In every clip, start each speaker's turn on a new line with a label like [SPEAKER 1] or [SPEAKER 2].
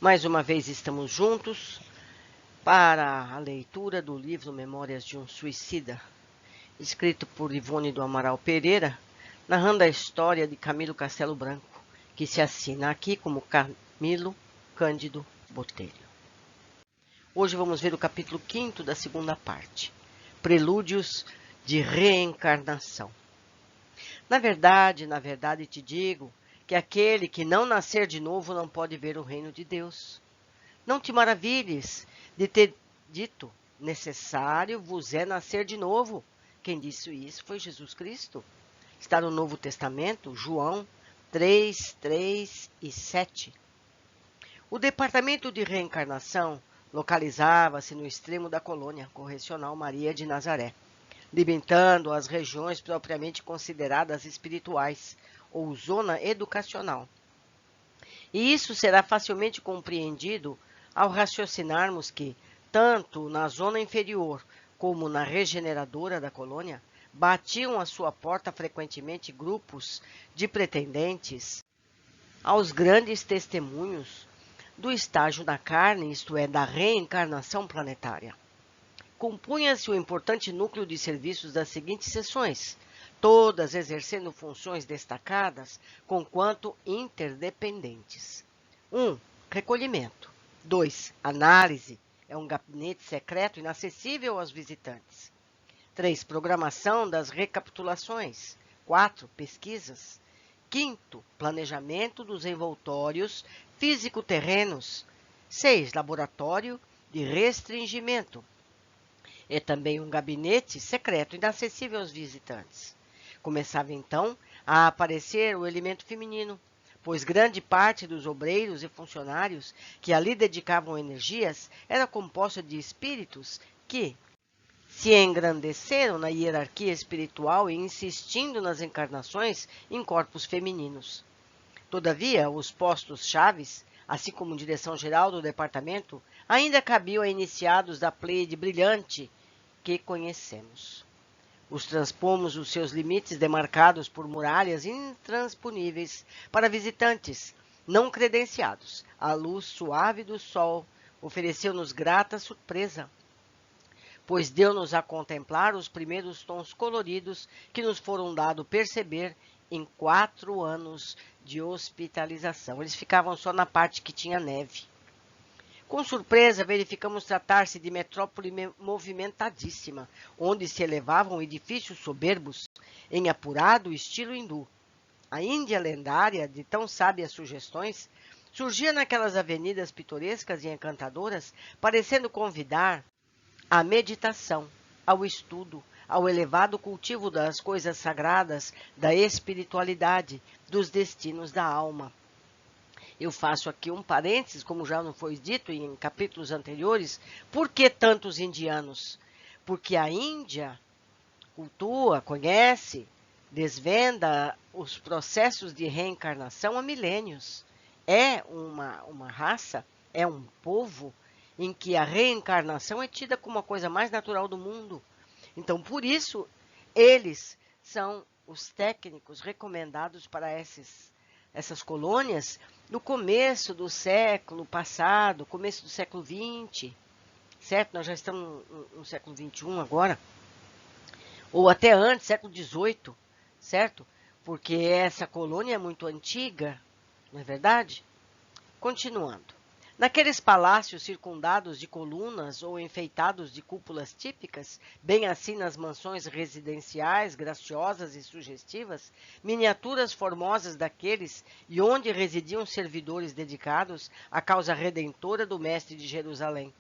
[SPEAKER 1] Mais uma vez estamos juntos para a leitura do livro Memórias de um Suicida, escrito por Ivone do Amaral Pereira, narrando a história de Camilo Castelo Branco, que se assina aqui como Camilo Cândido Botelho. Hoje vamos ver o capítulo 5º da segunda parte, Prelúdios de Reencarnação. Na verdade te digo que aquele que não nascer de novo não pode ver o reino de Deus. Não te maravilhes de ter dito, necessário vos é nascer de novo. Quem disse isso foi Jesus Cristo. Está no Novo Testamento, João 3, 3 e 7. O departamento de reencarnação localizava-se no extremo da colônia correcional Maria de Nazaré, limitando as regiões propriamente consideradas espirituais ou zona educacional. E isso será facilmente compreendido ao raciocinarmos que, tanto na zona inferior como na regeneradora da colônia, batiam à sua porta frequentemente grupos de pretendentes aos grandes testemunhos do estágio da carne, isto é, da reencarnação planetária. Compunha-se o importante núcleo de serviços das seguintes seções, todas exercendo funções destacadas, conquanto interdependentes. 1. Recolhimento. 2. Análise. É um gabinete secreto inacessível aos visitantes. 3. Programação das recapitulações. 4. Pesquisas. 5. Planejamento dos envoltórios físico-terrenos. 6. Laboratório de restringimento. É também um gabinete secreto inacessível aos visitantes. Começava então a aparecer o elemento feminino, pois grande parte dos obreiros e funcionários que ali dedicavam energias era composta de espíritos que se engrandeceram na hierarquia espiritual e insistindo nas encarnações em corpos femininos. Todavia, os postos chaves, assim como direção-geral do departamento, ainda cabiam a iniciados da pleiade brilhante que conhecemos. Os transpomos os seus limites demarcados por muralhas intransponíveis para visitantes não credenciados. A luz suave do sol ofereceu-nos grata surpresa, pois deu-nos a contemplar os primeiros tons coloridos que nos foram dado perceber em 4 anos de hospitalização. Eles ficavam só na parte que tinha neve. Com surpresa, verificamos tratar-se de metrópole movimentadíssima, onde se elevavam edifícios soberbos em apurado estilo hindu. A Índia lendária, de tão sábias sugestões, surgia naquelas avenidas pitorescas e encantadoras, parecendo convidar à meditação, ao estudo, ao elevado cultivo das coisas sagradas, da espiritualidade, dos destinos da alma. Eu faço aqui um parênteses, como já não foi dito em capítulos anteriores, por que tantos indianos? Porque a Índia cultua, conhece, desvenda os processos de reencarnação há milênios. É uma raça, é um povo em que a reencarnação é tida como a coisa mais natural do mundo. Então, por isso, eles são os técnicos recomendados para essas colônias no começo do século passado, começo do século XX, certo? Nós já estamos no século XXI agora, ou até antes, século XVIII, certo? Porque essa colônia é muito antiga, não é verdade? Continuando. Naqueles palácios circundados de colunas ou enfeitados de cúpulas típicas, bem assim nas mansões residenciais, graciosas e sugestivas, miniaturas formosas daqueles e onde residiam servidores dedicados à causa redentora do Mestre de Jerusalém.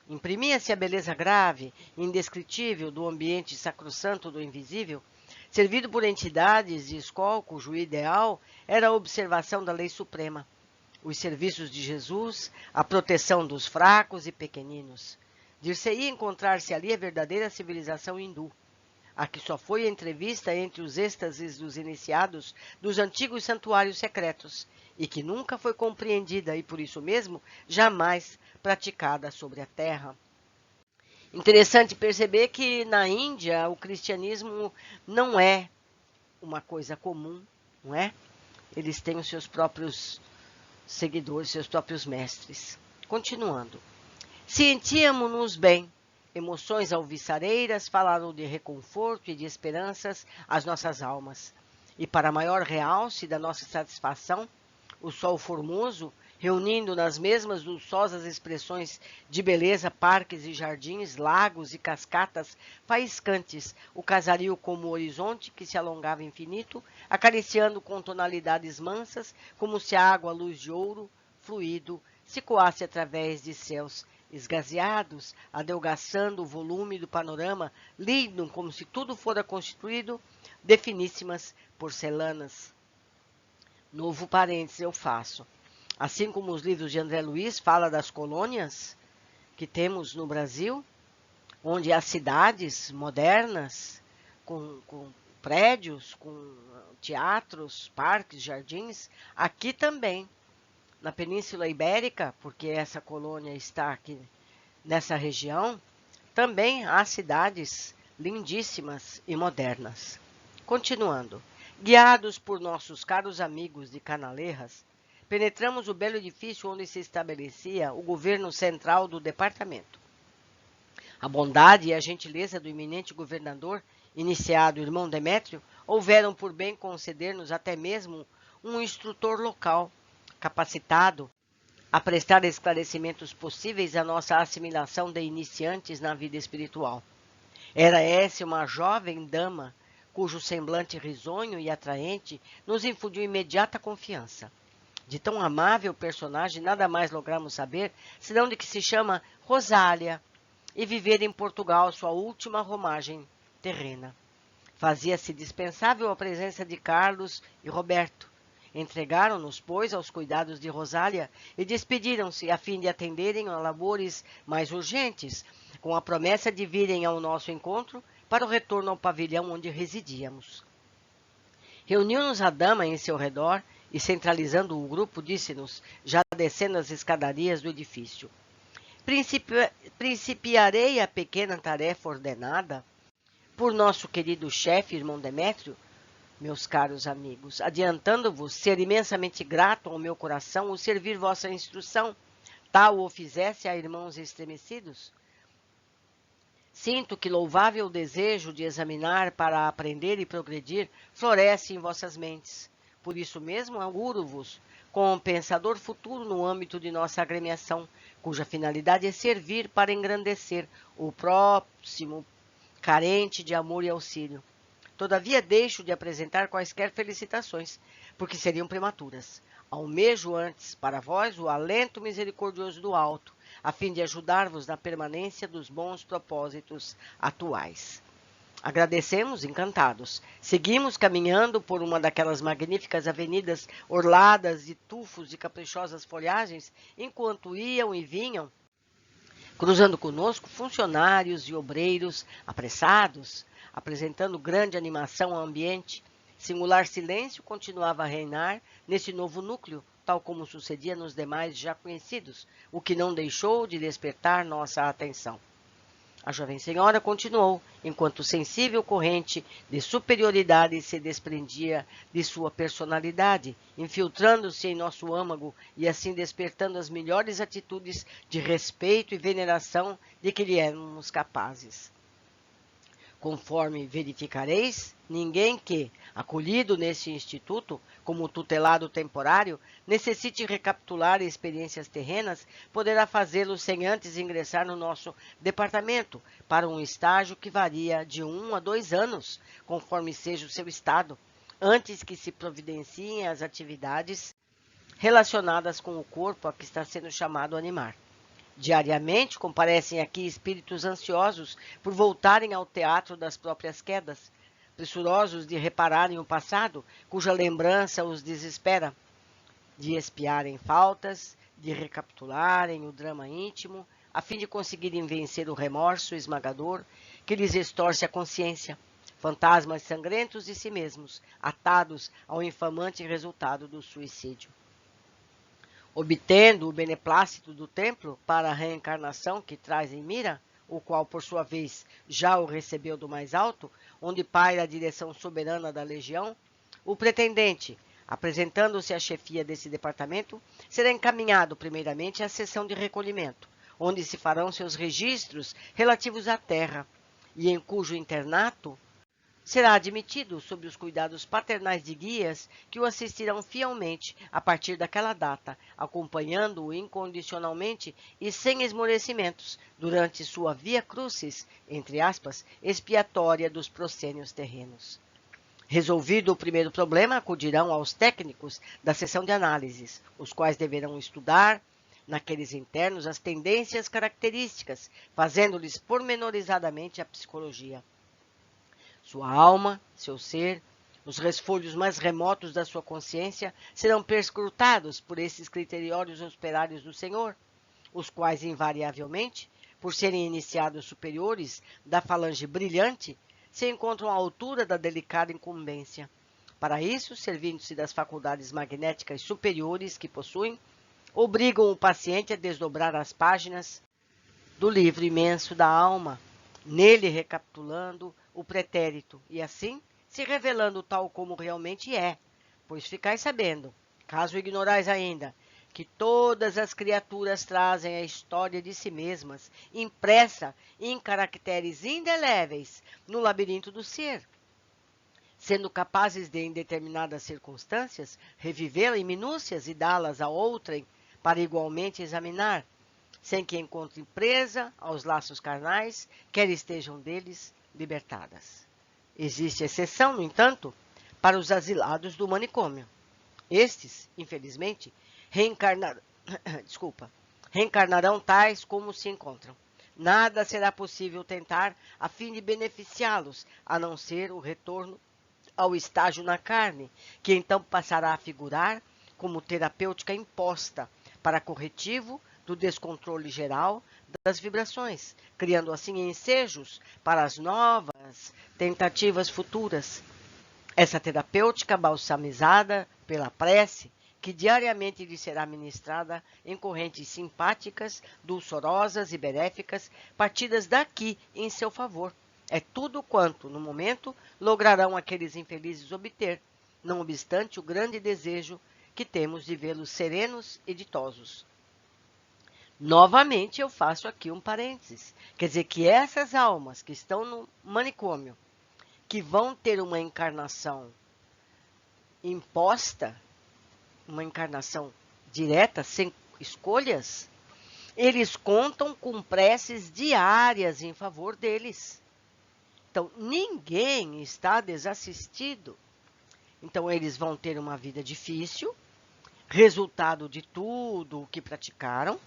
[SPEAKER 1] Imprimia-se a beleza grave, indescritível do ambiente sacrossanto do invisível, servido por entidades de escola cujo ideal era a observação da lei suprema, os serviços de Jesus, a proteção dos fracos e pequeninos. Dir-se-ia encontrar-se ali a verdadeira civilização hindu, a que só foi entrevista entre os êxtases dos iniciados dos antigos santuários secretos, e que nunca foi compreendida e, por isso mesmo, jamais praticada sobre a terra. Interessante perceber que na Índia o cristianismo não é uma coisa comum, não é? Eles têm os seus próprios seguidores, seus próprios mestres. Continuando. Sentíamos-nos bem. Emoções alvissareiras falaram de reconforto e de esperanças às nossas almas. E para maior realce da nossa satisfação, o sol formoso, reunindo nas mesmas luxuosas expressões de beleza parques e jardins, lagos e cascatas faiscantes, o casario como o horizonte que se alongava infinito, acariciando com tonalidades mansas, como se a água luz de ouro, fluido, se coasse através de céus esgazeados, adelgaçando o volume do panorama, lindo como se tudo fora constituído de finíssimas porcelanas. Novo parênteses eu faço. Assim como os livros de André Luiz fala das colônias que temos no Brasil, onde há cidades modernas, com prédios, com teatros, parques, jardins, aqui também, na Península Ibérica, porque essa colônia está aqui nessa região, também há cidades lindíssimas e modernas. Continuando. Guiados por nossos caros amigos de Canaleiras, penetramos o belo edifício onde se estabelecia o governo central do departamento. A bondade e a gentileza do eminente governador, iniciado irmão Demétrio, houveram por bem conceder-nos até mesmo um instrutor local, capacitado a prestar esclarecimentos possíveis à nossa assimilação de iniciantes na vida espiritual. Era essa uma jovem dama, cujo semblante risonho e atraente nos infundiu imediata confiança. De tão amável personagem, nada mais logramos saber, senão de que se chama Rosália, e viver em Portugal sua última romagem terrena. Fazia-se dispensável a presença de Carlos e Roberto. Entregaram-nos, pois, aos cuidados de Rosália e despediram-se a fim de atenderem a labores mais urgentes, com a promessa de virem ao nosso encontro para o retorno ao pavilhão onde residíamos. Reuniu-nos a dama em seu redor e, centralizando o grupo, disse-nos, já descendo as escadarias do edifício: Principiarei a pequena tarefa ordenada por nosso querido chefe, irmão Demétrio, meus caros amigos, adiantando-vos ser imensamente grato ao meu coração o servir vossa instrução, tal o fizesse a irmãos estremecidos. Sinto que louvável desejo de examinar para aprender e progredir floresce em vossas mentes. Por isso mesmo auguro-vos com um pensador futuro no âmbito de nossa agremiação, cuja finalidade é servir para engrandecer o próximo carente de amor e auxílio. Todavia deixo de apresentar quaisquer felicitações, porque seriam prematuras. Almejo antes para vós o alento misericordioso do alto, a fim de ajudar-vos na permanência dos bons propósitos atuais. Agradecemos, encantados. Seguimos caminhando por uma daquelas magníficas avenidas orladas de tufos e caprichosas folhagens, enquanto iam e vinham, cruzando conosco funcionários e obreiros apressados, apresentando grande animação ao ambiente. Singular silêncio continuava a reinar nesse novo núcleo, tal como sucedia nos demais já conhecidos, o que não deixou de despertar nossa atenção. A jovem senhora continuou, enquanto sensível corrente de superioridade se desprendia de sua personalidade, infiltrando-se em nosso âmago e assim despertando as melhores atitudes de respeito e veneração de que lhe éramos capazes. Conforme verificareis, ninguém que, acolhido neste instituto, como tutelado temporário, necessite recapitular experiências terrenas, poderá fazê-lo sem antes ingressar no nosso departamento, para um estágio que varia de 1 a 2 anos, conforme seja o seu estado, antes que se providenciem as atividades relacionadas com o corpo a que está sendo chamado a animar. Diariamente comparecem aqui espíritos ansiosos por voltarem ao teatro das próprias quedas, pressurosos de repararem o passado, cuja lembrança os desespera, de expiarem faltas, de recapitularem o drama íntimo, a fim de conseguirem vencer o remorso esmagador que lhes extorce a consciência, fantasmas sangrentos de si mesmos, atados ao infamante resultado do suicídio. Obtendo o beneplácito do templo para a reencarnação que traz em mira, o qual, por sua vez, já o recebeu do mais alto, onde paira a direção soberana da legião, o pretendente, Apresentando-se a chefia desse departamento, será encaminhado primeiramente à seção de recolhimento, onde se farão seus registros relativos à terra, e em cujo internato será admitido sob os cuidados paternais de guias que o assistirão fielmente a partir daquela data, acompanhando-o incondicionalmente e sem esmorecimentos durante sua via crucis, entre aspas, expiatória dos proscênios terrenos. Resolvido o primeiro problema, acudirão aos técnicos da seção de análises, os quais deverão estudar naqueles internos as tendências características, fazendo-lhes pormenorizadamente a psicologia. Sua alma, seu ser, os resfolhos mais remotos da sua consciência serão perscrutados por esses criteriórios operários do Senhor, os quais, invariavelmente, por serem iniciados superiores da falange brilhante, se encontram à altura da delicada incumbência. Para isso, servindo-se das faculdades magnéticas superiores que possuem, obrigam o paciente a desdobrar as páginas do livro imenso da alma, nele recapitulando o pretérito, e assim se revelando tal como realmente é. Pois ficais sabendo, caso ignorais ainda, que todas as criaturas trazem a história de si mesmas, impressa em caracteres indeléveis no labirinto do ser, sendo capazes de, em determinadas circunstâncias, revivê-la em minúcias e dá-las a outrem para igualmente examinar, sem que encontrem presa aos laços carnais, quer estejam deles libertadas. Existe exceção, no entanto, para os asilados do manicômio. Estes, infelizmente, reencarnarão tais como se encontram. Nada será possível tentar a fim de beneficiá-los, a não ser o retorno ao estágio na carne, que então passará a figurar como terapêutica imposta para corretivo do descontrole geral das vibrações, criando assim ensejos para as novas tentativas futuras. Essa terapêutica balsamizada pela prece, que diariamente lhe será ministrada em correntes simpáticas, dulçorosas e benéficas, partidas daqui em seu favor. É tudo quanto, no momento, lograrão aqueles infelizes obter, não obstante o grande desejo que temos de vê-los serenos e ditosos. Novamente, eu faço aqui um parênteses. Quer dizer que essas almas que estão no manicômio, que vão ter uma encarnação imposta, uma encarnação direta, sem escolhas, eles contam com preces diárias em favor deles. Então, ninguém está desassistido. Então, eles vão ter uma vida difícil, resultado de tudo o que praticaram,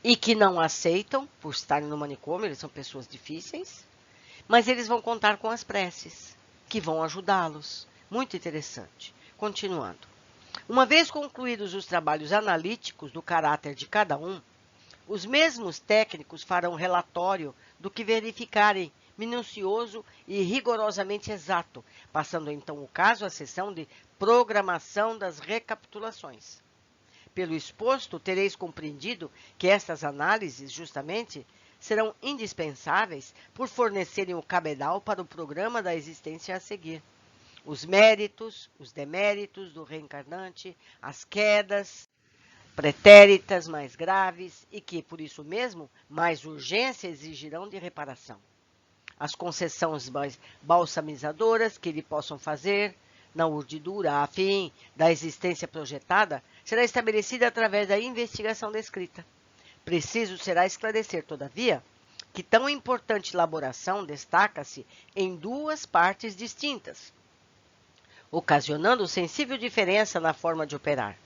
[SPEAKER 1] e que não aceitam por estarem no manicômio, eles são pessoas difíceis, mas eles vão contar com as preces, que vão ajudá-los. Muito interessante. Continuando. Uma vez concluídos os trabalhos analíticos do caráter de cada um, os mesmos técnicos farão relatório do que verificarem, minucioso e rigorosamente exato, passando então o caso à sessão de programação das recapitulações. Pelo exposto, tereis compreendido que estas análises, justamente, serão indispensáveis por fornecerem o cabedal para o programa da existência a seguir. Os méritos, os deméritos do reencarnante, as quedas pretéritas mais graves e que, por isso mesmo, mais urgência exigirão de reparação. As concessões balsamizadoras que lhe possam fazer na urdidura a fim da existência projetada será estabelecida através da investigação descrita. Preciso será esclarecer, todavia, que tão importante elaboração destaca-se em duas partes distintas, ocasionando sensível diferença na forma de operar.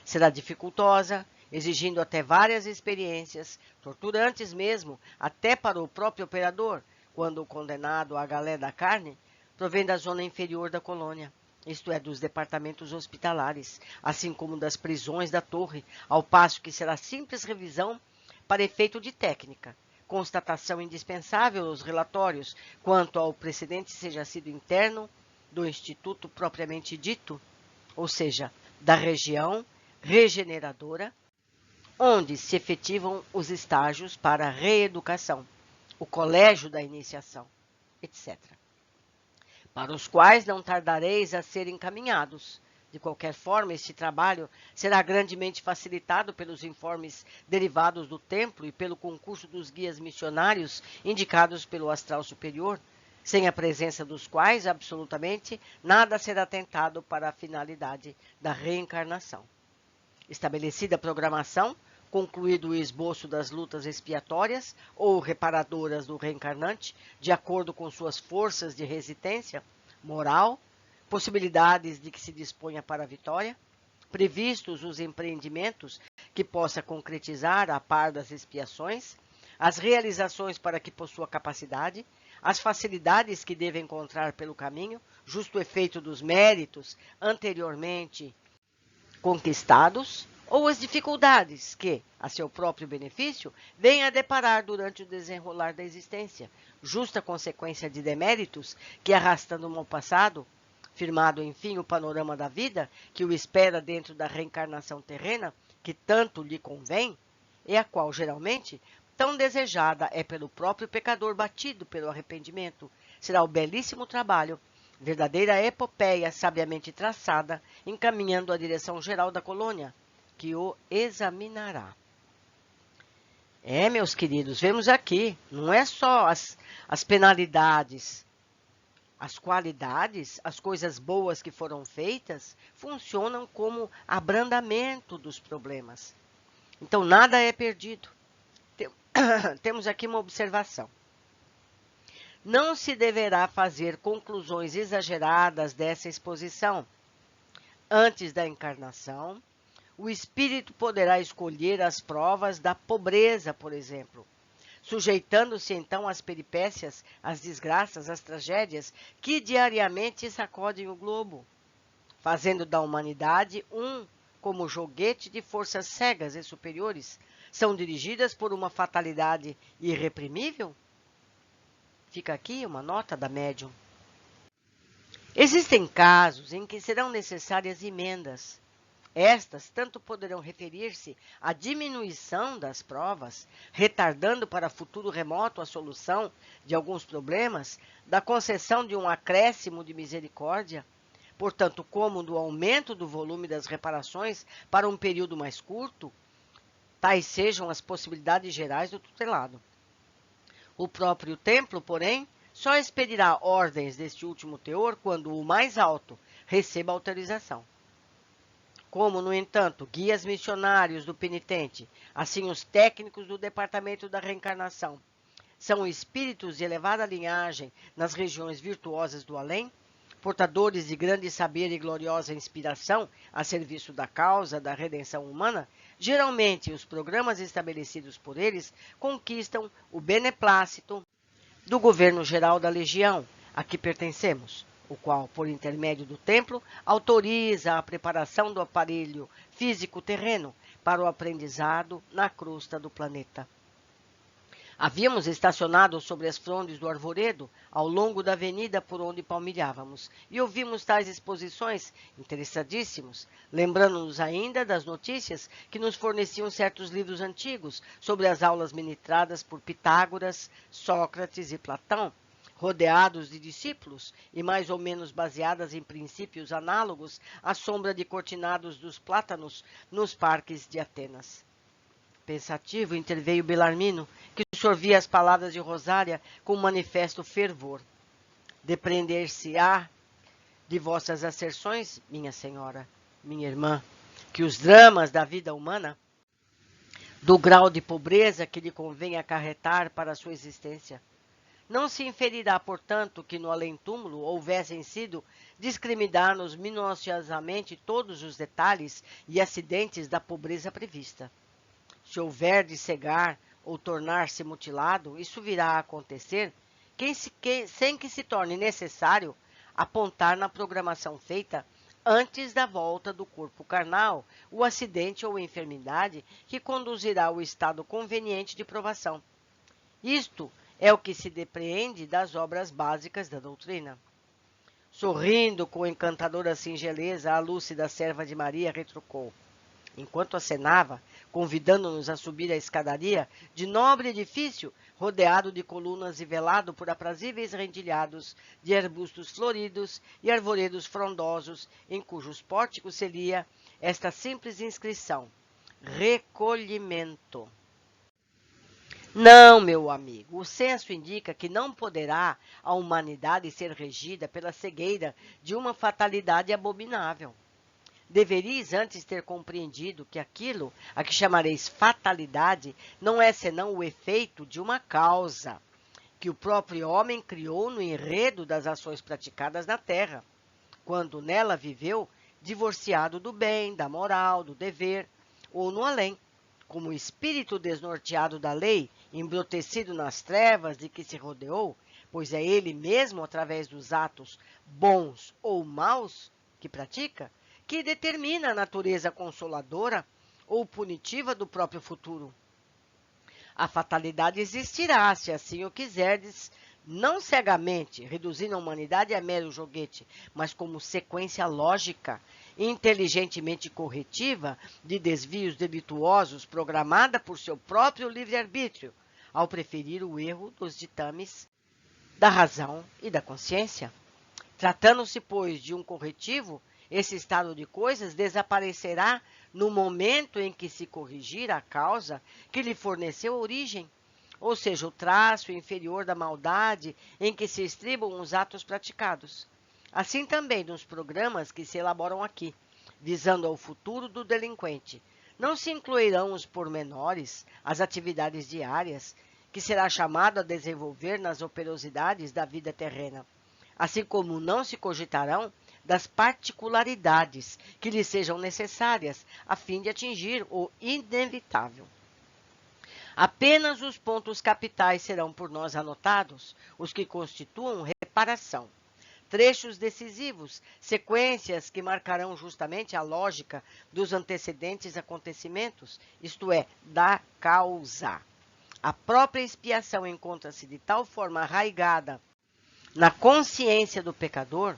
[SPEAKER 1] Será dificultosa, exigindo até várias experiências, torturantes mesmo, até para o próprio operador, quando o condenado à galé da carne provém da zona inferior da colônia, isto é, dos departamentos hospitalares, assim como das prisões da torre, ao passo que será simples revisão para efeito de técnica, constatação indispensável nos relatórios quanto ao precedente seja sido interno do instituto propriamente dito, ou seja, da região regeneradora, onde se efetivam os estágios para a reeducação, o colégio da iniciação, etc., para os quais não tardareis a ser encaminhados, De qualquer forma, este trabalho será grandemente facilitado pelos informes derivados do templo e pelo concurso dos guias missionários indicados pelo astral superior, sem a presença dos quais, absolutamente, nada será tentado para a finalidade da reencarnação. Estabelecida a programação, concluído o esboço das lutas expiatórias ou reparadoras do reencarnante, de acordo com suas forças de resistência moral, possibilidades de que se disponha para a vitória, previstos os empreendimentos que possa concretizar a par das expiações, as realizações para que possua capacidade, as facilidades que deve encontrar pelo caminho, justo efeito dos méritos anteriormente conquistados, ou as dificuldades que, a seu próprio benefício, vem a deparar durante o desenrolar da existência, justa consequência de deméritos que, arrastando o mal passado, firmado enfim o panorama da vida que o espera dentro da reencarnação terrena, que tanto lhe convém, e a qual, geralmente, tão desejada é pelo próprio pecador batido pelo arrependimento, será o belíssimo trabalho, verdadeira epopeia sabiamente traçada, encaminhando a direção geral da colônia, que o examinará. Meus queridos, vemos aqui, não é só as penalidades, as qualidades, as coisas boas que foram feitas, funcionam como abrandamento dos problemas. Então, nada é perdido. Temos aqui uma observação. Não se deverá fazer conclusões exageradas dessa exposição. Antes da encarnação, o espírito poderá escolher as provas da pobreza, por exemplo, sujeitando-se então às peripécias, às desgraças, às tragédias que diariamente sacodem o globo, fazendo da humanidade como joguete de forças cegas e superiores, são dirigidas por uma fatalidade irreprimível? Fica aqui uma nota da médium. Existem casos em que serão necessárias emendas. Estas tanto poderão referir-se à diminuição das provas, retardando para futuro remoto a solução de alguns problemas, da concessão de um acréscimo de misericórdia, portanto, como do aumento do volume das reparações para um período mais curto, tais sejam as possibilidades gerais do tutelado. O próprio templo, porém, só expedirá ordens deste último teor quando o mais alto receba autorização. Como, no entanto, guias missionários do penitente, assim os técnicos do Departamento da Reencarnação, são espíritos de elevada linhagem nas regiões virtuosas do além, portadores de grande saber e gloriosa inspiração a serviço da causa da redenção humana, geralmente os programas estabelecidos por eles conquistam o beneplácito do governo geral da legião a que pertencemos, o qual, por intermédio do templo, autoriza a preparação do aparelho físico terreno para o aprendizado na crosta do planeta. Havíamos estacionado sobre as frondes do arvoredo, ao longo da avenida por onde palmilhávamos, e ouvimos tais exposições, interessadíssimos, lembrando-nos ainda das notícias que nos forneciam certos livros antigos sobre as aulas ministradas por Pitágoras, Sócrates e Platão, rodeados de discípulos e mais ou menos baseadas em princípios análogos à sombra de cortinados dos plátanos nos parques de Atenas. Pensativo, interveio Belarmino, que sorvia as palavras de Rosália com manifesto fervor. Depreender-se-á de vossas asserções, minha senhora, minha irmã, que os dramas da vida humana, do grau de pobreza que lhe convém acarretar para a sua existência, não se inferirá, portanto, que no além-túmulo houvessem sido discriminados minuciosamente todos os detalhes e acidentes da pobreza prevista. Se houver de cegar ou tornar-se mutilado, isso virá a acontecer sem que se torne necessário apontar na programação feita antes da volta do corpo carnal o acidente ou enfermidade que conduzirá ao estado conveniente de provação. Isto é o que se depreende das obras básicas da doutrina. Sorrindo com encantadora singeleza, a lúcida serva de Maria retrucou, enquanto acenava convidando-nos a subir a escadaria de nobre edifício, rodeado de colunas e velado por aprazíveis rendilhados de arbustos floridos e arvoredos frondosos, em cujos pórticos se lia esta simples inscrição: recolhimento. Não, meu amigo, o senso indica que não poderá a humanidade ser regida pela cegueira de uma fatalidade abominável. Deveríeis antes ter compreendido que aquilo a que chamareis fatalidade não é senão o efeito de uma causa, que o próprio homem criou no enredo das ações praticadas na terra, quando nela viveu divorciado do bem, da moral, do dever, ou no além, como espírito desnorteado da lei, embrutecido nas trevas de que se rodeou, pois é ele mesmo, através dos atos bons ou maus que pratica, que determina a natureza consoladora ou punitiva do próprio futuro. A fatalidade existirá, se assim o quiserdes, não cegamente, reduzindo a humanidade a mero joguete, mas como sequência lógica, inteligentemente corretiva de desvios delituosos programada por seu próprio livre-arbítrio, ao preferir o erro dos ditames da razão e da consciência. Tratando-se, pois, de um corretivo, esse estado de coisas desaparecerá no momento em que se corrigir a causa que lhe forneceu origem, ou seja, o traço inferior da maldade em que se estribam os atos praticados. Assim também nos programas que se elaboram aqui, visando ao futuro do delinquente, não se incluirão os pormenores, as atividades diárias, que será chamado a desenvolver nas operosidades da vida terrena, assim como não se cogitarão das particularidades que lhe sejam necessárias a fim de atingir o inevitável. Apenas os pontos capitais serão por nós anotados, os que constituam reparação. Trechos decisivos, sequências que marcarão justamente a lógica dos antecedentes acontecimentos, isto é, da causa. A própria expiação encontra-se de tal forma arraigada na consciência do pecador,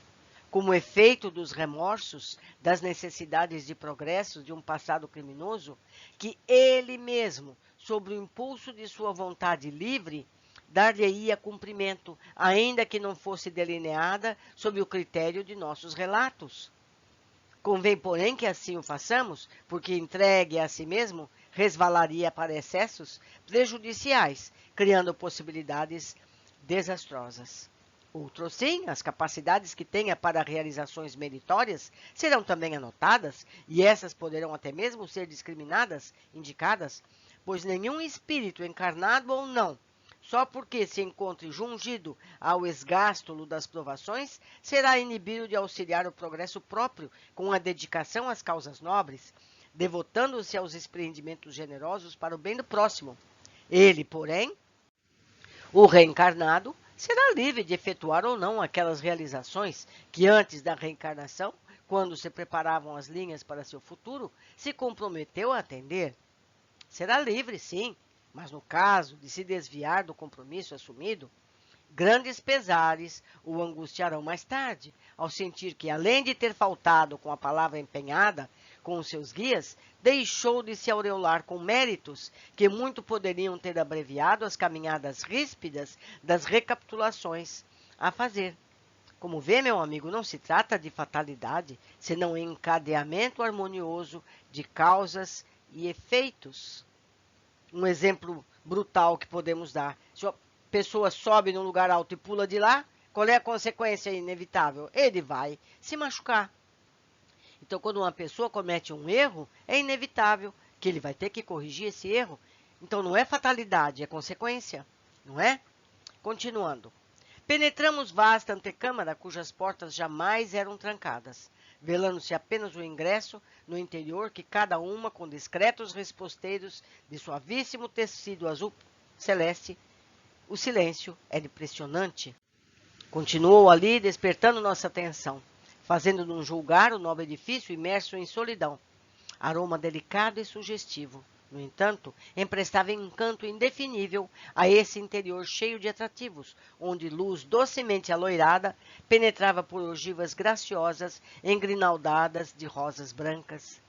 [SPEAKER 1] como efeito dos remorsos, das necessidades de progresso de um passado criminoso, que ele mesmo, sob o impulso de sua vontade livre, dar-lhe-ia cumprimento, ainda que não fosse delineada sob o critério de nossos relatos. Convém, porém, que assim o façamos, porque entregue a si mesmo, resvalaria para excessos prejudiciais, criando possibilidades desastrosas. Outro sim, as capacidades que tenha para realizações meritórias serão também anotadas, e essas poderão até mesmo ser discriminadas, indicadas, pois nenhum espírito, encarnado ou não, só porque se encontre jungido ao esgástulo das provações, será inibido de auxiliar o progresso próprio com a dedicação às causas nobres, devotando-se aos empreendimentos generosos para o bem do próximo. Ele, porém, o reencarnado, será livre de efetuar ou não aquelas realizações que antes da reencarnação, quando se preparavam as linhas para seu futuro, se comprometeu a atender. Será livre, sim, mas no caso de se desviar do compromisso assumido, grandes pesares o angustiarão mais tarde, ao sentir que, além de ter faltado com a palavra empenhada com os seus guias, deixou de se aureolar com méritos que muito poderiam ter abreviado as caminhadas ríspidas das recapitulações a fazer. Como vê, meu amigo, não se trata de fatalidade, senão encadeamento harmonioso de causas e efeitos. Um exemplo brutal que podemos dar. Se a pessoa sobe num lugar alto e pula de lá, qual é a consequência inevitável? Ele vai se machucar. Então, quando uma pessoa comete um erro, é inevitável que ele vai ter que corrigir esse erro. Então, não é fatalidade, é consequência, não é? Continuando. Penetramos vasta antecâmara cujas portas jamais eram trancadas, velando-se apenas o ingresso no interior que cada uma com discretos resposteiros de suavíssimo tecido azul celeste. O silêncio era impressionante. Continuou ali, despertando nossa atenção, fazendo-nos julgar o nobre edifício imerso em solidão. Aroma delicado e sugestivo. No entanto, emprestava encanto indefinível a esse interior cheio de atrativos, onde luz docemente alourada penetrava por ogivas graciosas engrinaldadas de rosas brancas.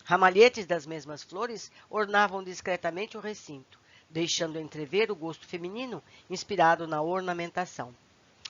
[SPEAKER 1] Ramalhetes das mesmas flores ornavam discretamente o recinto, deixando entrever o gosto feminino inspirado na ornamentação.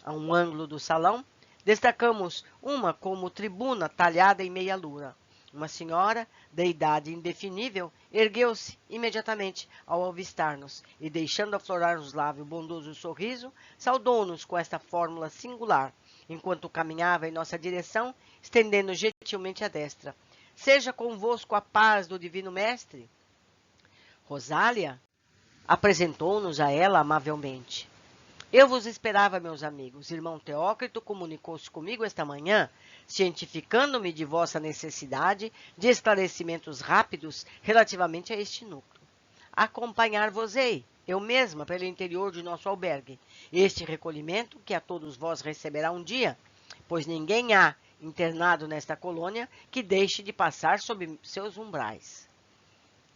[SPEAKER 1] A um ângulo do salão, destacamos uma como tribuna talhada em meia lua. Uma senhora, de idade indefinível, ergueu-se imediatamente ao avistar-nos e, deixando aflorar os lábios o bondoso sorriso, saudou-nos com esta fórmula singular, enquanto caminhava em nossa direção, estendendo gentilmente a destra. Seja convosco a paz do Divino Mestre. Rosália apresentou-nos a ela amavelmente. Eu vos esperava, meus amigos. Irmão Teócrito comunicou-se comigo esta manhã, cientificando-me de vossa necessidade de esclarecimentos rápidos relativamente a este núcleo. Acompanhar-vos-ei, eu mesma, pelo interior de nosso albergue, este recolhimento que a todos vós receberá um dia, pois ninguém há internado nesta colônia que deixe de passar sob seus umbrais.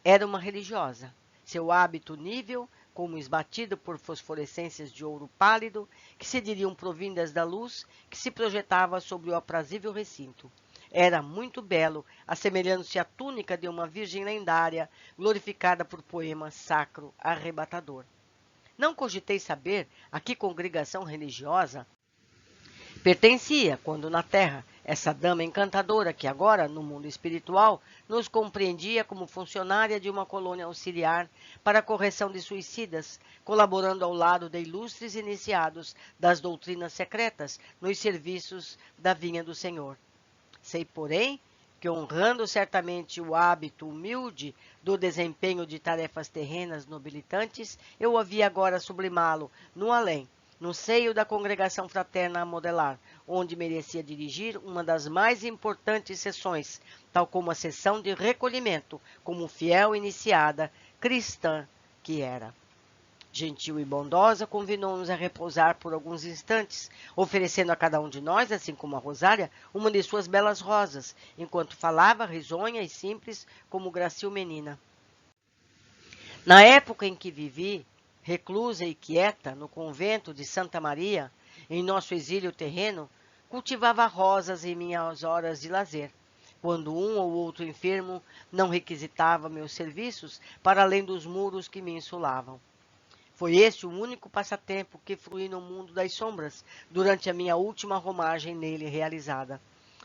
[SPEAKER 1] Era uma religiosa. Seu hábito nível, como esbatido por fosforescências de ouro pálido, que se diriam provindas da luz que se projetava sobre o aprazível recinto. Era muito belo, assemelhando-se à túnica de uma virgem lendária, glorificada por poema sacro arrebatador. Não cogitei saber a que congregação religiosa pertencia, quando na terra, essa dama encantadora que agora, no mundo espiritual, nos compreendia como funcionária de uma colônia auxiliar para a correção de suicidas, colaborando ao lado de ilustres iniciados das doutrinas secretas nos serviços da vinha do Senhor. Sei, porém, que honrando certamente o hábito humilde do desempenho de tarefas terrenas nobilitantes, eu havia agora sublimá-lo no além, no seio da congregação fraterna a modelar, onde merecia dirigir uma das mais importantes sessões, tal como a sessão de recolhimento, como fiel iniciada cristã que era. Gentil e bondosa, convidou-nos a repousar por alguns instantes, oferecendo a cada um de nós, assim como a Rosália, uma de suas belas rosas, enquanto falava, risonha e simples, como gracil menina. Na época em que vivi, reclusa e quieta, no convento de Santa Maria, em nosso exílio terreno, cultivava rosas em minhas horas de lazer, quando um ou outro enfermo não requisitava meus serviços para além dos muros que me insulavam. Foi este o único passatempo que fluí no mundo das sombras durante a minha última romagem nele realizada.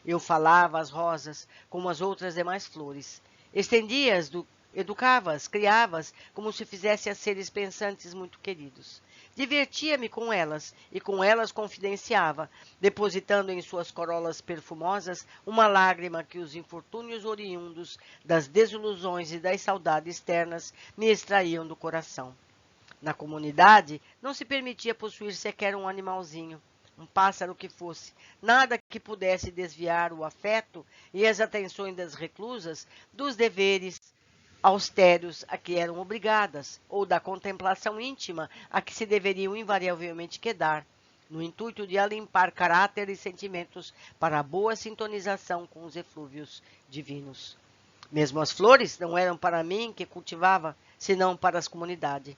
[SPEAKER 1] Eu falava às rosas como as outras demais flores, estendia-as, educava-as, criava-as como se fizesse a seres pensantes muito queridos. Divertia-me com elas e com elas confidenciava, depositando em suas corolas perfumosas uma lágrima que os infortúnios oriundos das desilusões e das saudades ternas me extraíam do coração. Na comunidade, não se permitia possuir sequer um animalzinho, um pássaro que fosse, nada que pudesse desviar o afeto e as atenções das reclusas dos deveres austeros a que eram obrigadas, ou da contemplação íntima a que se deveriam invariavelmente quedar, no intuito de alimpar caráter e sentimentos para a boa sintonização com os eflúvios divinos. Mesmo as flores não eram para mim que cultivava, senão para as comunidades.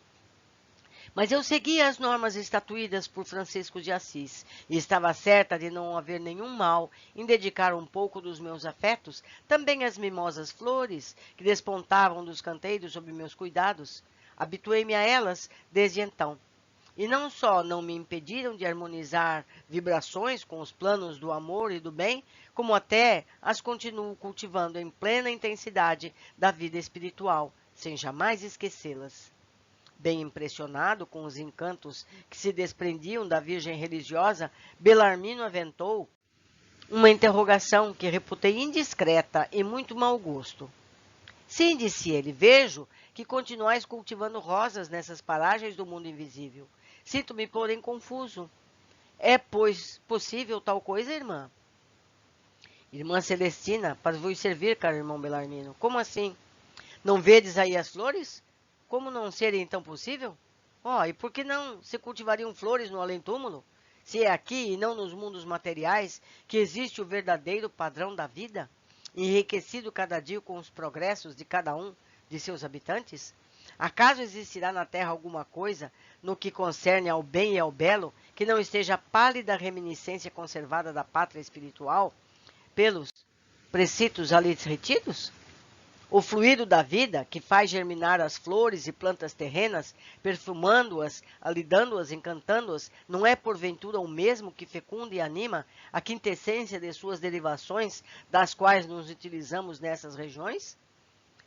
[SPEAKER 1] Mas eu seguia as normas estatuídas por Francisco de Assis e estava certa de não haver nenhum mal em dedicar um pouco dos meus afetos também às mimosas flores que despontavam dos canteiros sob meus cuidados. Habituei-me a elas desde então. E não só não me impediram de harmonizar vibrações com os planos do amor e do bem, como até as continuo cultivando em plena intensidade da vida espiritual, sem jamais esquecê-las. Bem impressionado com os encantos que se desprendiam da virgem religiosa, Belarmino aventou uma interrogação que reputei indiscreta e muito mau gosto. Sim, disse ele, vejo que continuais cultivando rosas nessas paragens do mundo invisível. Sinto-me, porém, confuso. É, pois, possível tal coisa, irmã? Irmã Celestina, para vos servir, caro irmão Belarmino. Como assim? Não vedes aí as flores? Como não seria então possível? E por que não se cultivariam flores no além-túmulo? Se é aqui e não nos mundos materiais que existe o verdadeiro padrão da vida, enriquecido cada dia com os progressos de cada um de seus habitantes? Acaso existirá na Terra alguma coisa, no que concerne ao bem e ao belo, que não esteja a pálida reminiscência conservada da pátria espiritual pelos preceitos ali retidos? O fluido da vida, que faz germinar as flores e plantas terrenas, perfumando-as, alidando-as, encantando-as, não é porventura o mesmo que fecunda e anima a quintessência de suas derivações, das quais nos utilizamos nessas regiões?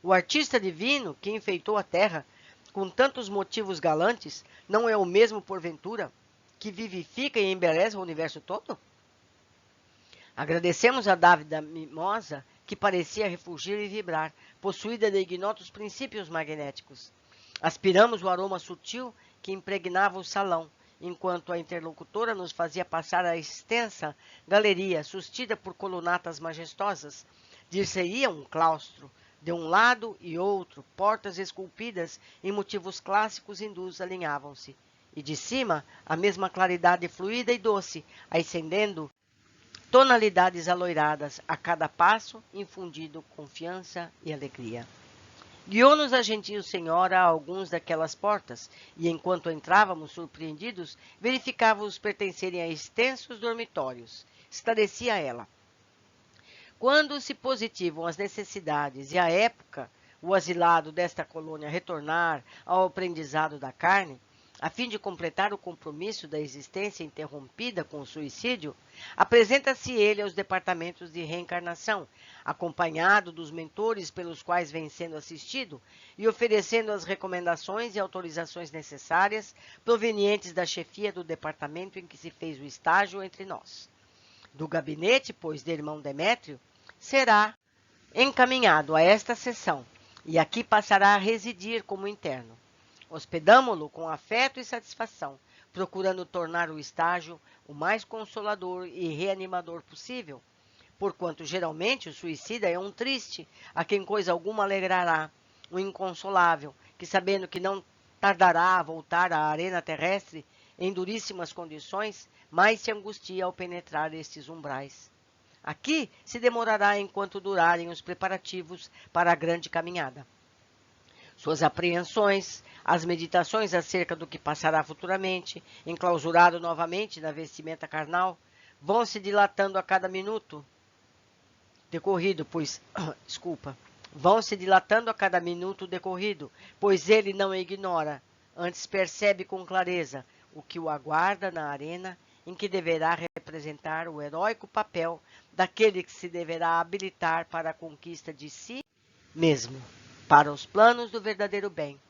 [SPEAKER 1] O artista divino que enfeitou a terra com tantos motivos galantes, não é o mesmo, porventura, que vivifica e embeleza o universo todo? Agradecemos a dávida mimosa que parecia refugir e vibrar, possuída de ignotos princípios magnéticos. Aspiramos o aroma sutil que impregnava o salão, enquanto a interlocutora nos fazia passar a extensa galeria, sustida por colunatas majestosas. Dir-se-ia um claustro. De um lado e outro, portas esculpidas em motivos clássicos hindus alinhavam-se. E de cima, a mesma claridade fluida e doce, ascendendo tonalidades aloiradas a cada passo, infundindo confiança e alegria. Guiou-nos a gentil senhora a alguns daquelas portas, e enquanto entrávamos surpreendidos, verificávamos pertencerem a extensos dormitórios. Esclarecia ela. Quando se positivam as necessidades e a época, o asilado desta colônia retornar ao aprendizado da carne, a fim de completar o compromisso da existência interrompida com o suicídio, apresenta-se ele aos departamentos de reencarnação, acompanhado dos mentores pelos quais vem sendo assistido e oferecendo as recomendações e autorizações necessárias provenientes da chefia do departamento em que se fez o estágio entre nós. Do gabinete, pois, de irmão Demétrio, será encaminhado a esta seção e aqui passará a residir como interno. Hospedamo-lo com afeto e satisfação, procurando tornar o estágio o mais consolador e reanimador possível, porquanto geralmente o suicida é um triste, a quem coisa alguma alegrará, um inconsolável, que sabendo que não tardará a voltar à arena terrestre em duríssimas condições, mais se angustia ao penetrar estes umbrais. Aqui se demorará enquanto durarem os preparativos para a grande caminhada. Suas apreensões, as meditações acerca do que passará futuramente, enclausurado novamente na vestimenta carnal, vão se dilatando a cada minuto decorrido, pois ele não ignora, antes percebe com clareza o que o aguarda na arena em que deverá representar o heróico papel daquele que se deverá habilitar para a conquista de si mesmo, para os planos do verdadeiro bem.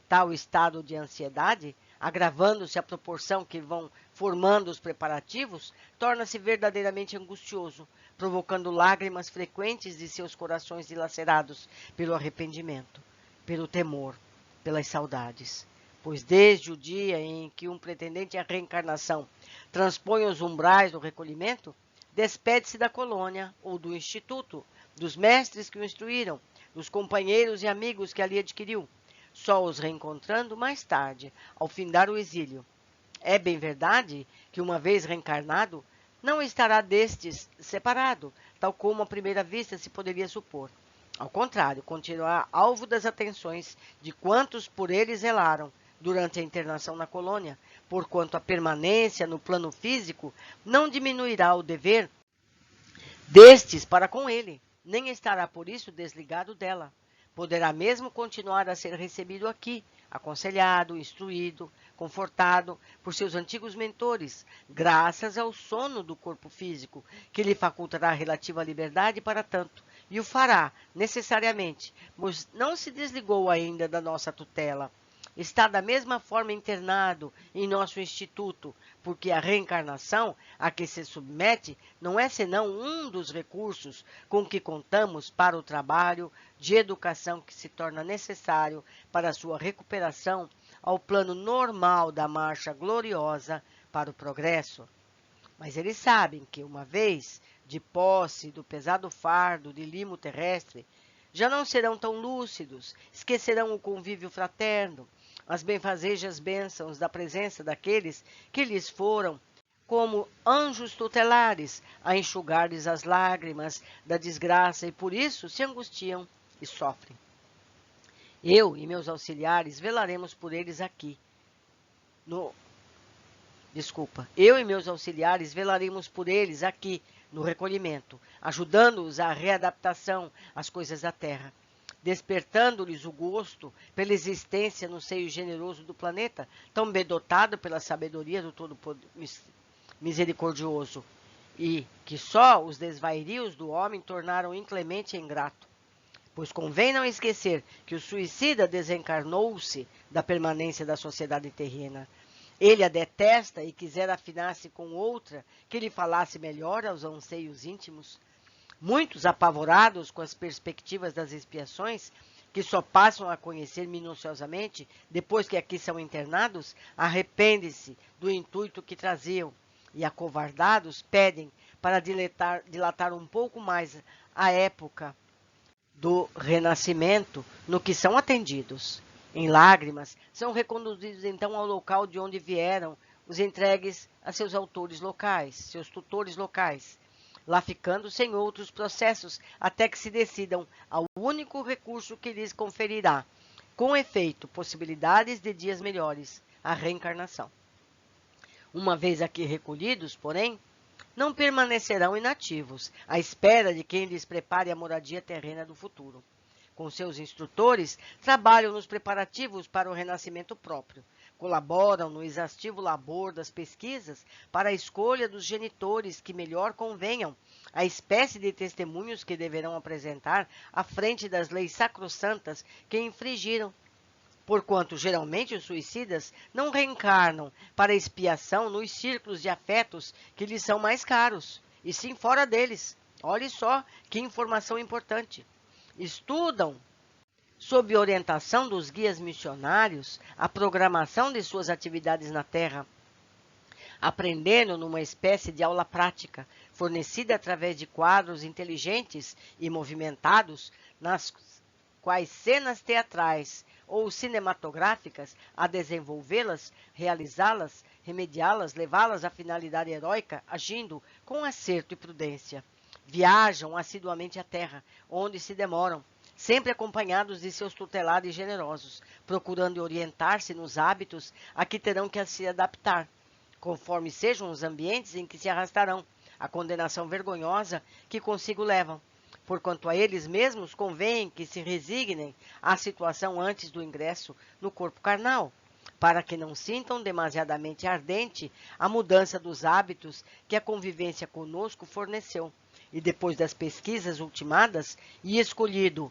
[SPEAKER 1] Tal estado de ansiedade, agravando-se à proporção que vão formando os preparativos, torna-se verdadeiramente angustioso, provocando lágrimas frequentes de seus corações dilacerados pelo arrependimento, pelo temor, pelas saudades. Pois desde o dia em que um pretendente à reencarnação transpõe os umbrais do recolhimento, despede-se da colônia ou do instituto, dos mestres que o instruíram, dos companheiros e amigos que ali adquiriu, só os reencontrando mais tarde, ao findar o exílio. É bem verdade que, uma vez reencarnado, não estará destes separado, tal como à primeira vista se poderia supor. Ao contrário, continuará alvo das atenções de quantos por ele zelaram durante a internação na colônia, porquanto a permanência no plano físico não diminuirá o dever destes para com ele, nem estará por isso desligado dela. Poderá mesmo continuar a ser recebido aqui, aconselhado, instruído, confortado por seus antigos mentores, graças ao sono do corpo físico, que lhe facultará relativa liberdade para tanto, e o fará, necessariamente, pois não se desligou ainda da nossa tutela. Está da mesma forma internado em nosso instituto, porque a reencarnação a que se submete não é senão um dos recursos com que contamos para o trabalho de educação que se torna necessário para a sua recuperação ao plano normal da marcha gloriosa para o progresso. Mas eles sabem que, uma vez de posse do pesado fardo de limo terrestre, já não serão tão lúcidos, esquecerão o convívio fraterno, as benfazejas bênçãos da presença daqueles que lhes foram, como anjos tutelares, a enxugar-lhes as lágrimas da desgraça e por isso se angustiam e sofrem. Eu e meus auxiliares velaremos por eles aqui. Eu e meus auxiliares velaremos por eles aqui no recolhimento, ajudando-os à readaptação às coisas da terra. despertando-lhes o gosto pela existência no seio generoso do planeta, tão bem dotado pela sabedoria do Todo Misericordioso, e que só os desvairios do homem tornaram inclemente e ingrato. Pois convém não esquecer que o suicida desencarnou-se da permanência da sociedade terrena. Ele a detesta e quisera afinar-se com outra que lhe falasse melhor aos anseios íntimos. Muitos, apavorados com as perspectivas das expiações, que só passam a conhecer minuciosamente depois que aqui são internados, arrependem-se do intuito que traziam e, acovardados, pedem para dilatar um pouco mais a época do renascimento, no que são atendidos. Em lágrimas, são reconduzidos então ao local de onde vieram, os entregues a seus autores locais, seus tutores locais, lá ficando sem outros processos, até que se decidam ao único recurso que lhes conferirá, com efeito, possibilidades de dias melhores, a reencarnação. Uma vez aqui recolhidos, porém, não permanecerão inativos, à espera de quem lhes prepare a moradia terrena do futuro. Com seus instrutores, trabalham nos preparativos para o renascimento próprio. Colaboram no exaustivo labor das pesquisas para a escolha dos genitores que melhor convenham à espécie de testemunhos que deverão apresentar à frente das leis sacrossantas que infringiram, porquanto geralmente os suicidas não reencarnam para expiação nos círculos de afetos que lhes são mais caros, e sim fora deles. Olhe só que informação importante. Estudam, sob orientação dos guias missionários, a programação de suas atividades na Terra, aprendendo numa espécie de aula prática, fornecida através de quadros inteligentes e movimentados, nas quais cenas teatrais ou cinematográficas, a desenvolvê-las, realizá-las, remediá-las, levá-las à finalidade heróica, agindo com acerto e prudência. Viajam assiduamente à Terra, onde se demoram, sempre acompanhados de seus tutelares generosos, procurando orientar-se nos hábitos a que terão que se adaptar, conforme sejam os ambientes em que se arrastarão, a condenação vergonhosa que consigo levam. Porquanto a eles mesmos convém que se resignem à situação antes do ingresso no corpo carnal, para que não sintam demasiadamente ardente a mudança dos hábitos que a convivência conosco forneceu. E depois das pesquisas ultimadas e escolhido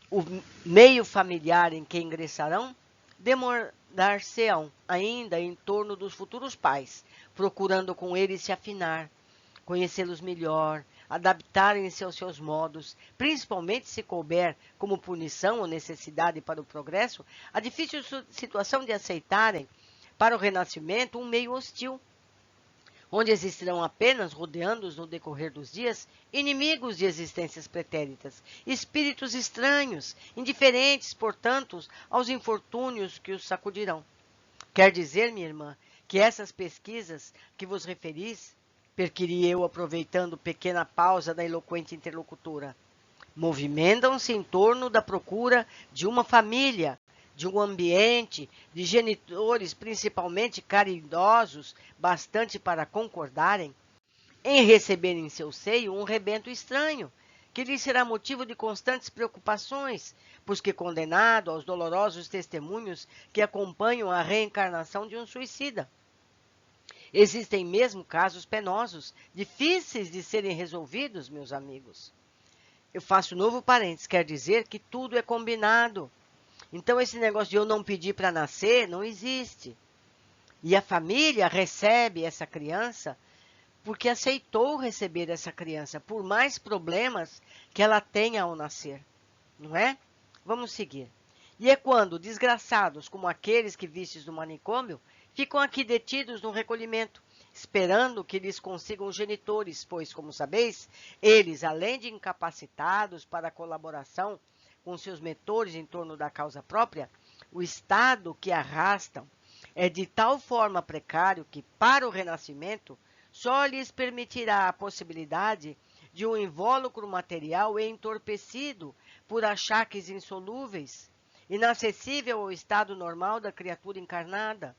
[SPEAKER 1] o meio familiar em que ingressarão, demorar-se-ão ainda em torno dos futuros pais, procurando com eles se afinar, conhecê-los melhor, adaptarem-se aos seus modos, principalmente se couber como punição ou necessidade para o progresso, a difícil situação de aceitarem para o renascimento um meio hostil, onde existirão apenas, rodeando-os no decorrer dos dias, inimigos de existências pretéritas, espíritos estranhos, indiferentes, portanto, aos infortúnios que os sacudirão. Quer dizer, minha irmã, que essas pesquisas que vos referis, perquiri eu, aproveitando pequena pausa da eloquente interlocutora, movimentam-se em torno da procura de uma família, de um ambiente, de genitores principalmente caridosos, bastante para concordarem em receber em seu seio um rebento estranho, que lhe será motivo de constantes preocupações, pois que condenado aos dolorosos testemunhos que acompanham a reencarnação de um suicida. Existem mesmo casos penosos, difíceis de serem resolvidos, meus amigos. Eu faço novo parênteses, quer dizer que tudo é combinado. Então, esse negócio de eu não pedir para nascer não existe. E a família recebe essa criança porque aceitou receber essa criança, por mais problemas que ela tenha ao nascer. Não é? Vamos seguir. E é quando desgraçados, como aqueles que vistes no manicômio, ficam aqui detidos no recolhimento, esperando que lhes consigam genitores, pois, como sabeis, eles, além de incapacitados para a colaboração com seus mentores em torno da causa própria, o estado que arrastam é de tal forma precário que, para o renascimento, só lhes permitirá a possibilidade de um invólucro material entorpecido por achaques insolúveis, inacessível ao estado normal da criatura encarnada,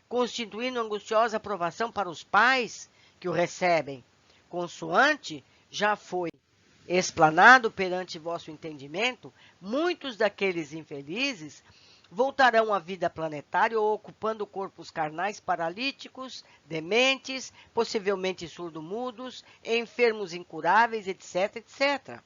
[SPEAKER 1] constituindo angustiosa provação para os pais que o recebem, consoante já foi Explanado perante vosso entendimento, muitos daqueles infelizes voltarão à vida planetária ou ocupando corpos carnais paralíticos, dementes, possivelmente surdo-mudos, enfermos incuráveis, etc, etc.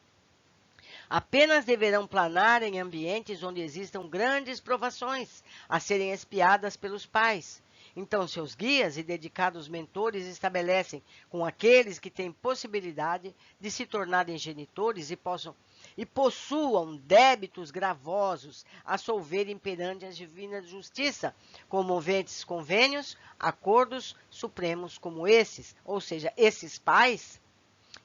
[SPEAKER 1] Apenas deverão planar em ambientes onde existam grandes provações a serem expiadas pelos pais. Então, seus guias e dedicados mentores estabelecem com aqueles que têm possibilidade de se tornarem genitores e possuam débitos gravosos a solverem perante a divina justiça, comoventes convênios, acordos supremos como esses, ou seja, esses pais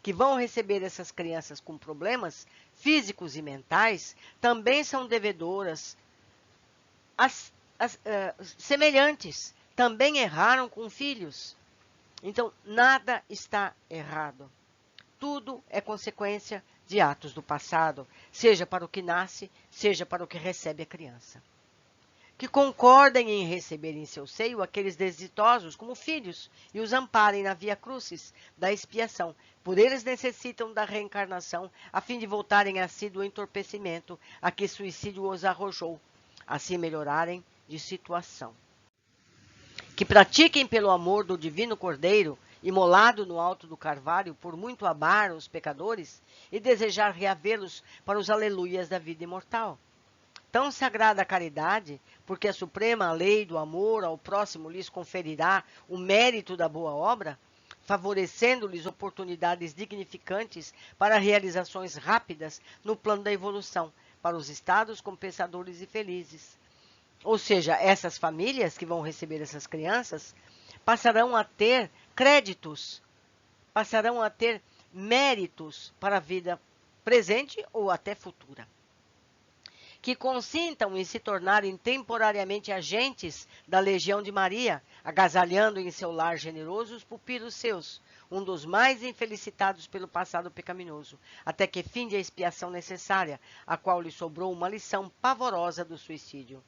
[SPEAKER 1] que vão receber essas crianças com problemas físicos e mentais, também são devedoras semelhantes, também erraram com filhos. Então, nada está errado. Tudo é consequência de atos do passado, seja para o que nasce, seja para o que recebe a criança. Que concordem em receber em seu seio aqueles desditosos como filhos e os amparem na via crucis da expiação. Por eles necessitam da reencarnação, a fim de voltarem a si do entorpecimento a que suicídio os arrojou, assim melhorarem de situação. Que pratiquem pelo amor do divino Cordeiro, imolado no alto do Carvalho, por muito amar os pecadores e desejar reavê-los para os aleluias da vida imortal. Tão sagrada a caridade, porque a suprema lei do amor ao próximo lhes conferirá o mérito da boa obra, favorecendo-lhes oportunidades dignificantes para realizações rápidas no plano da evolução, para os estados compensadores e felizes. Ou seja, essas famílias que vão receber essas crianças passarão a ter créditos, passarão a ter méritos para a vida presente ou até futura. Que consintam em se tornarem temporariamente agentes da Legião de Maria, agasalhando em seu lar generoso os pupilos seus, um dos mais infelicitados pelo passado pecaminoso, até que finde a expiação necessária, a qual lhe sobrou uma lição pavorosa do suicídio.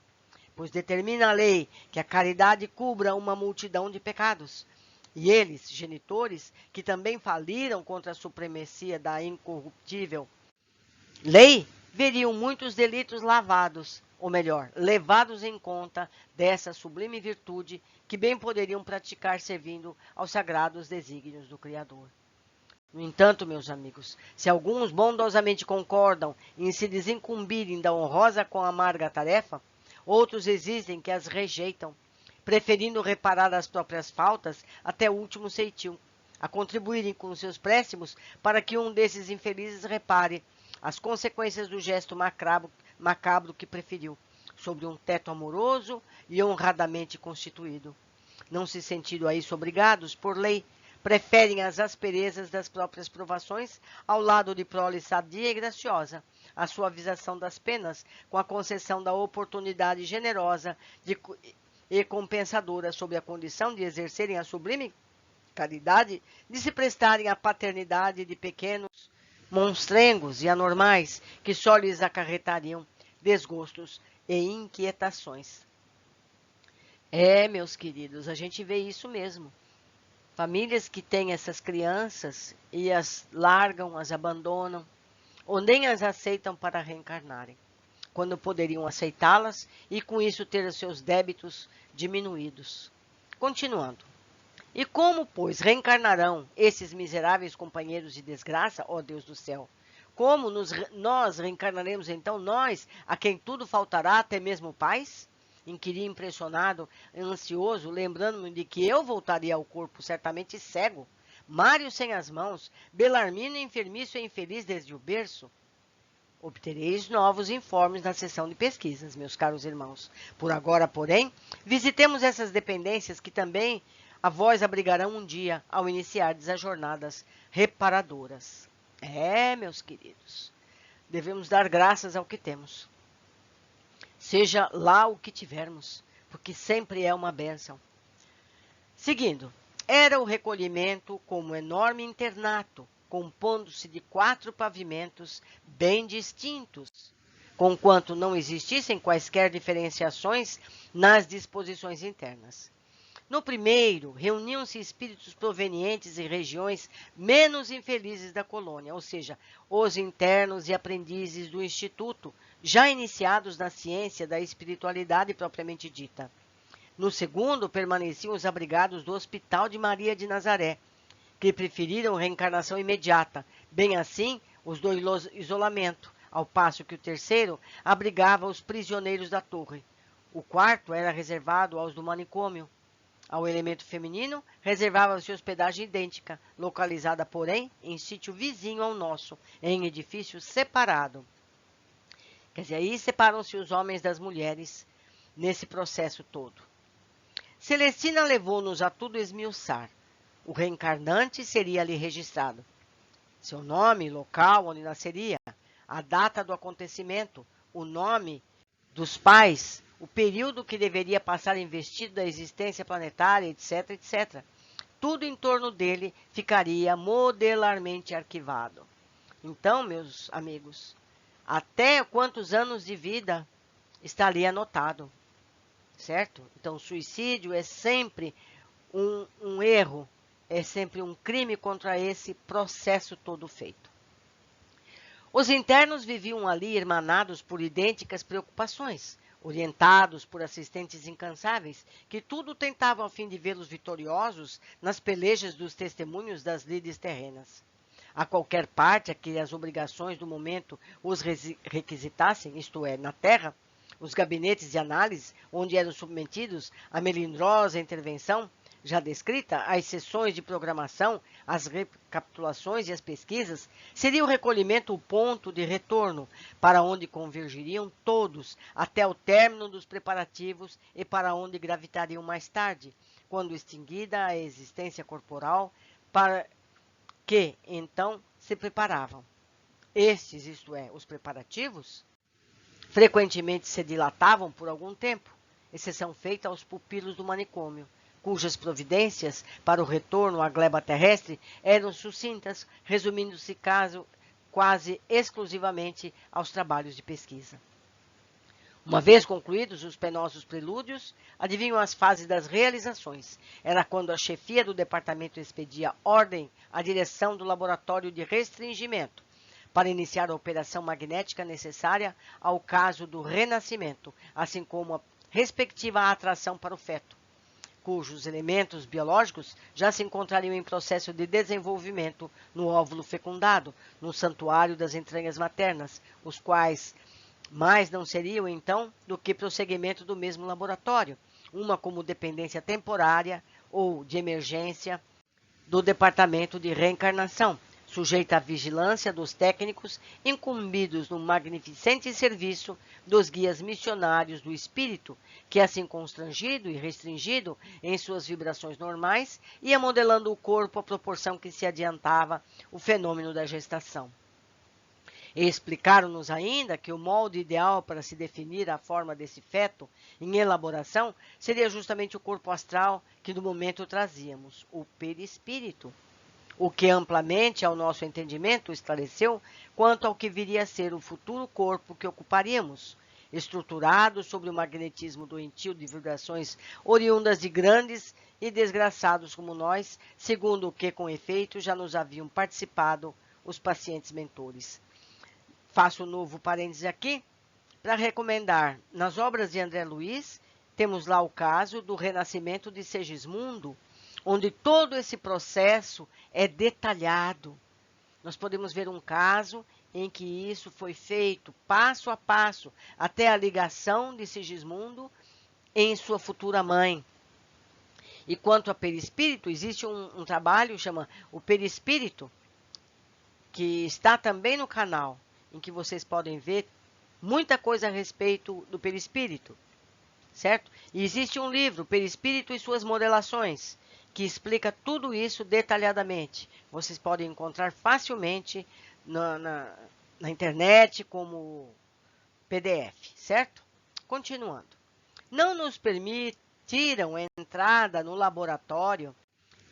[SPEAKER 1] Pois determina a lei que a caridade cubra uma multidão de pecados. E eles, genitores, que também faliram contra a supremacia da incorruptível lei, veriam muitos delitos lavados, ou melhor, levados em conta dessa sublime virtude que bem poderiam praticar servindo aos sagrados desígnios do Criador. No entanto, meus amigos, se alguns bondosamente concordam em se desincumbirem da honrosa com a amarga tarefa, outros existem que as rejeitam, preferindo reparar as próprias faltas até o último ceitil, a contribuírem com seus préstimos para que um desses infelizes repare as consequências do gesto macabro que preferiu, sobre um teto amoroso e honradamente constituído. Não se sentindo a isso obrigados, por lei, preferem as asperezas das próprias provações ao lado de prole sadia e graciosa, a suavização das penas com a concessão da oportunidade generosa e compensadora sob a condição de exercerem a sublime caridade, de se prestarem à paternidade de pequenos monstrengos e anormais que só lhes acarretariam desgostos e inquietações. Meus queridos, a gente vê isso mesmo. Famílias que têm essas crianças e as largam, as abandonam, ou nem as aceitam para reencarnarem, quando poderiam aceitá-las e com isso ter os seus débitos diminuídos. Continuando. E como, pois, reencarnarão esses miseráveis companheiros de desgraça, ó Deus do céu? Como nós reencarnaremos então, nós, a quem tudo faltará, até mesmo pais? Inquiri impressionado, ansioso, lembrando-me de que eu voltaria ao corpo certamente cego, Mário sem as mãos, Belarmino enfermiço e infeliz desde o berço. Obtereis novos informes na sessão de pesquisas, meus caros irmãos. Por agora, porém, visitemos essas dependências que também a vós abrigarão um dia ao iniciardes as jornadas reparadoras. Meus queridos, devemos dar graças ao que temos. Seja lá o que tivermos, porque sempre é uma bênção. Seguindo, era o recolhimento como enorme internato, compondo-se de 4 pavimentos bem distintos, conquanto não existissem quaisquer diferenciações nas disposições internas. No primeiro, reuniam-se espíritos provenientes de regiões menos infelizes da colônia, ou seja, os internos e aprendizes do Instituto, já iniciados na ciência da espiritualidade propriamente dita. No segundo, permaneciam os abrigados do Hospital de Maria de Nazaré, que preferiram reencarnação imediata, bem assim os do isolamento, ao passo que o terceiro abrigava os prisioneiros da torre. O quarto era reservado aos do manicômio. Ao elemento feminino, reservava-se hospedagem idêntica, localizada, porém, em sítio vizinho ao nosso, em edifício separado. Quer dizer, aí separam-se os homens das mulheres nesse processo todo. Celestina levou-nos a tudo esmiuçar. O reencarnante seria ali registrado. Seu nome, local onde nasceria, a data do acontecimento, o nome dos pais, o período que deveria passar investido da existência planetária, etc, etc. Tudo em torno dele ficaria modelarmente arquivado. Então, meus amigos, até quantos anos de vida está ali anotado, certo? Então, o suicídio é sempre um erro, é sempre um crime contra esse processo todo feito. Os internos viviam ali irmanados por idênticas preocupações, orientados por assistentes incansáveis, que tudo tentavam a fim de vê-los vitoriosos nas pelejas dos testemunhos das lides terrenas. A qualquer parte a que as obrigações do momento os requisitassem, isto é, na Terra, os gabinetes de análise, onde eram submetidos à melindrosa intervenção, já descrita, as sessões de programação, as recapitulações e as pesquisas, seria o recolhimento o ponto de retorno, para onde convergiriam todos até o término dos preparativos e para onde gravitariam mais tarde, quando extinguida a existência corporal, para que, então, se preparavam. Estes, isto é, os preparativos, frequentemente se dilatavam por algum tempo, exceção feita aos pupilos do manicômio, cujas providências para o retorno à gleba terrestre eram sucintas, resumindo-se quase exclusivamente aos trabalhos de pesquisa. Uma vez concluídos os penosos prelúdios, adivinham as fases das realizações. Era quando a chefia do departamento expedia ordem à direção do laboratório de restringimento para iniciar a operação magnética necessária ao caso do renascimento, assim como a respectiva atração para o feto, cujos elementos biológicos já se encontrariam em processo de desenvolvimento no óvulo fecundado, no santuário das entranhas maternas, os quais mais não seriam, então, do que prosseguimento do mesmo laboratório, uma como dependência temporária ou de emergência do departamento de reencarnação, sujeita à vigilância dos técnicos incumbidos no magnificente serviço dos guias missionários do espírito, que, assim constrangido e restringido em suas vibrações normais, ia modelando o corpo à proporção que se adiantava o fenômeno da gestação. E explicaram-nos ainda que o molde ideal para se definir a forma desse feto em elaboração seria justamente o corpo astral que no momento trazíamos, o perispírito, o que amplamente ao nosso entendimento esclareceu quanto ao que viria a ser o futuro corpo que ocuparíamos, estruturado sobre o magnetismo doentio de vibrações oriundas de grandes e desgraçados como nós, segundo o que com efeito já nos haviam participado os pacientes mentores. Faço um novo parênteses aqui para recomendar. Nas obras de André Luiz, temos lá o caso do renascimento de Segismundo, onde todo esse processo é detalhado. Nós podemos ver um caso em que isso foi feito passo a passo, até a ligação de Segismundo em sua futura mãe. E quanto a perispírito, existe um trabalho, chama o Perispírito, que está também no canal, em que vocês podem ver muita coisa a respeito do perispírito, certo? E existe um livro, Perispírito e suas modelações, que explica tudo isso detalhadamente. Vocês podem encontrar facilmente na internet como PDF, certo? Continuando. Não nos permitiram entrada no laboratório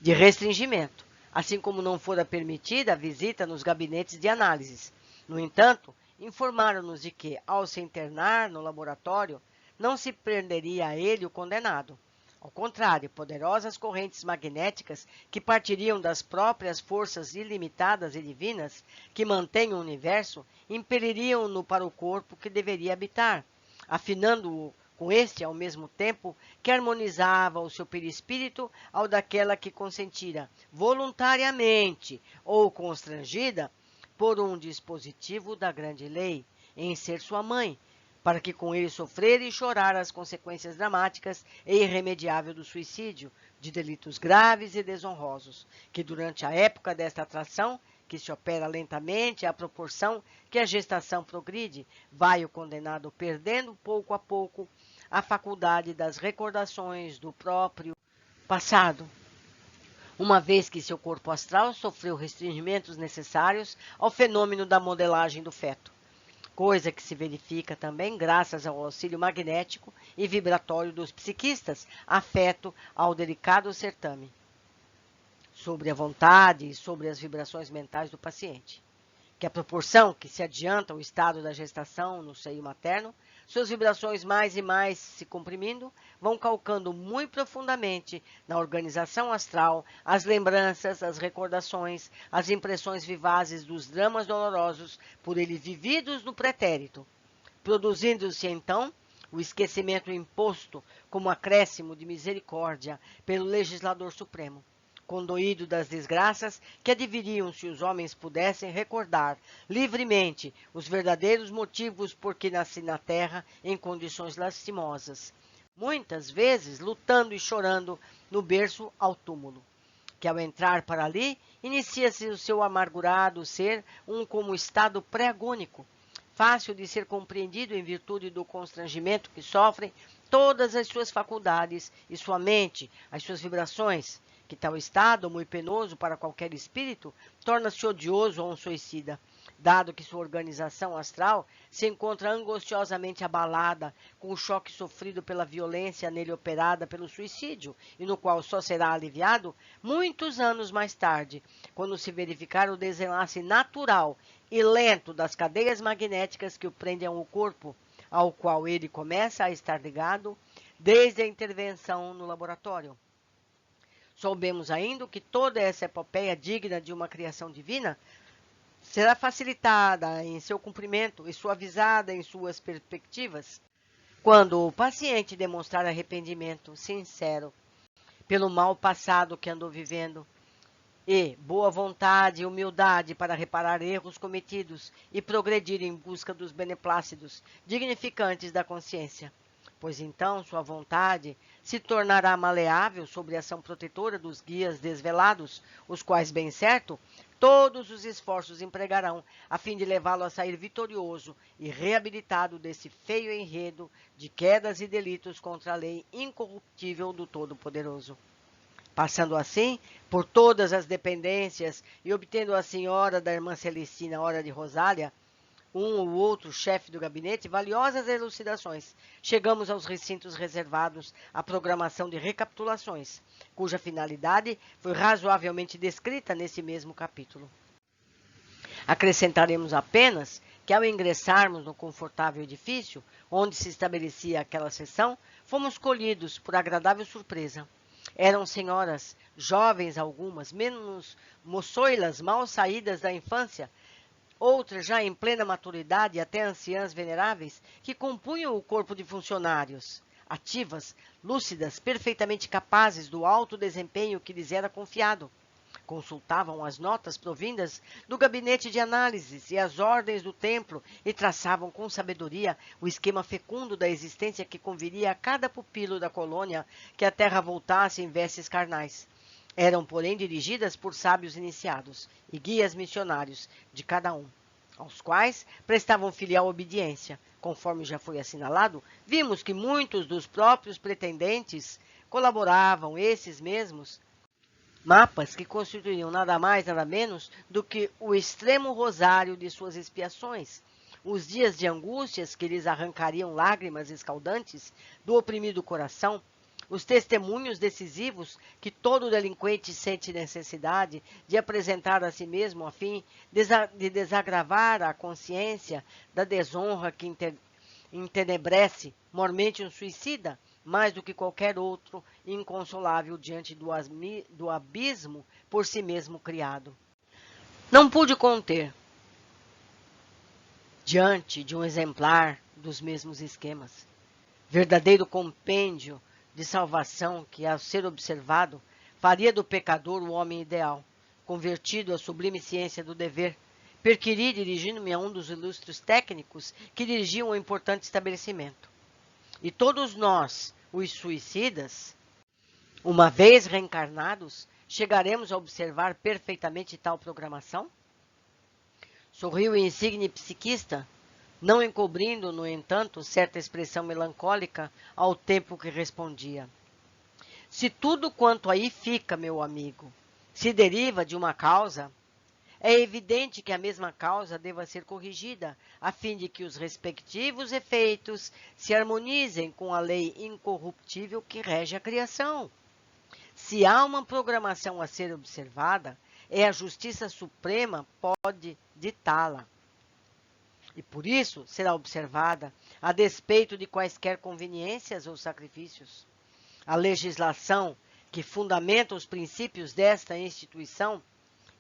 [SPEAKER 1] de restringimento, assim como não fora permitida a visita nos gabinetes de análises. No entanto, informaram-nos de que, ao se internar no laboratório, não se prenderia a ele o condenado. Ao contrário, poderosas correntes magnéticas que partiriam das próprias forças ilimitadas e divinas que mantêm o universo impeliriam-no para o corpo que deveria habitar, afinando-o com este ao mesmo tempo que harmonizava o seu perispírito ao daquela que consentira, voluntariamente ou constrangida, por um dispositivo da grande lei, em ser sua mãe, para que com ele sofrer e chorar as consequências dramáticas e irremediáveis do suicídio, de delitos graves e desonrosos, que durante a época desta atração, que se opera lentamente à proporção que a gestação progride, vai o condenado perdendo pouco a pouco a faculdade das recordações do próprio passado, uma vez que seu corpo astral sofreu restringimentos necessários ao fenômeno da modelagem do feto, coisa que se verifica também graças ao auxílio magnético e vibratório dos psiquistas, afeto ao delicado certame sobre a vontade e sobre as vibrações mentais do paciente, que à proporção que se adianta o estado da gestação no seio materno, suas vibrações mais e mais se comprimindo, vão calcando muito profundamente na organização astral as lembranças, as recordações, as impressões vivazes dos dramas dolorosos por ele vividos no pretérito, produzindo-se então o esquecimento imposto como acréscimo de misericórdia pelo legislador supremo, condoído das desgraças que adviriam se os homens pudessem recordar livremente os verdadeiros motivos por que nasci na terra em condições lastimosas, muitas vezes lutando e chorando no berço ao túmulo, que ao entrar para ali, inicia-se o seu amargurado ser como estado pré-agônico, fácil de ser compreendido em virtude do constrangimento que sofrem todas as suas faculdades e sua mente, as suas vibrações, que tal estado, muito penoso para qualquer espírito, torna-se odioso a um suicida, dado que sua organização astral se encontra angustiosamente abalada com o choque sofrido pela violência nele operada pelo suicídio, e no qual só será aliviado muitos anos mais tarde, quando se verificar o desenlace natural e lento das cadeias magnéticas que o prendem ao corpo, ao qual ele começa a estar ligado desde a intervenção no laboratório. Soubemos ainda que toda essa epopeia digna de uma criação divina será facilitada em seu cumprimento e suavizada em suas perspectivas quando o paciente demonstrar arrependimento sincero pelo mal passado que andou vivendo e boa vontade e humildade para reparar erros cometidos e progredir em busca dos beneplácitos dignificantes da consciência, pois então sua vontade se tornará maleável sobre a ação protetora dos guias desvelados, os quais, bem certo, todos os esforços empregarão a fim de levá-lo a sair vitorioso e reabilitado desse feio enredo de quedas e delitos contra a lei incorruptível do Todo-Poderoso. Passando assim por todas as dependências e obtendo a senhora da irmã Celestina, hora de Rosália, um ou outro chefe do gabinete, valiosas elucidações, chegamos aos recintos reservados à programação de recapitulações, cuja finalidade foi razoavelmente descrita nesse mesmo capítulo. Acrescentaremos apenas que, ao ingressarmos no confortável edifício, onde se estabelecia aquela sessão, fomos colhidos por agradável surpresa. Eram senhoras, jovens algumas, menos moçoilas mal saídas da infância, outras já em plena maturidade e até anciãs veneráveis, que compunham o corpo de funcionários, ativas, lúcidas, perfeitamente capazes do alto desempenho que lhes era confiado. Consultavam as notas provindas do gabinete de análises e as ordens do templo e traçavam com sabedoria o esquema fecundo da existência que conviria a cada pupilo da colônia que a terra voltasse em vestes carnais. Eram, porém, dirigidas por sábios iniciados e guias missionários de cada um, aos quais prestavam filial obediência. Conforme já foi assinalado, vimos que muitos dos próprios pretendentes colaboravam, esses mesmos mapas que constituíam nada mais, nada menos do que o extremo rosário de suas expiações, os dias de angústias que lhes arrancariam lágrimas escaldantes do oprimido coração, os testemunhos decisivos que todo delinquente sente necessidade de apresentar a si mesmo a fim de desagravar a consciência da desonra que entenebrece mormente um suicida, mais do que qualquer outro, inconsolável diante do abismo por si mesmo criado. Não pude conter, diante de um exemplar dos mesmos esquemas, verdadeiro compêndio de salvação que, ao ser observado, faria do pecador o homem ideal, convertido à sublime ciência do dever. Perquiri dirigindo-me a um dos ilustres técnicos que dirigiam um importante estabelecimento. E todos nós, os suicidas, uma vez reencarnados, chegaremos a observar perfeitamente tal programação? Sorriu o insigne psiquista, não encobrindo, no entanto, certa expressão melancólica ao tempo que respondia. Se tudo quanto aí fica, meu amigo, se deriva de uma causa, é evidente que a mesma causa deva ser corrigida, a fim de que os respectivos efeitos se harmonizem com a lei incorruptível que rege a criação. Se há uma programação a ser observada, é a Justiça Suprema pode ditá-la. E por isso será observada, a despeito de quaisquer conveniências ou sacrifícios. A legislação que fundamenta os princípios desta instituição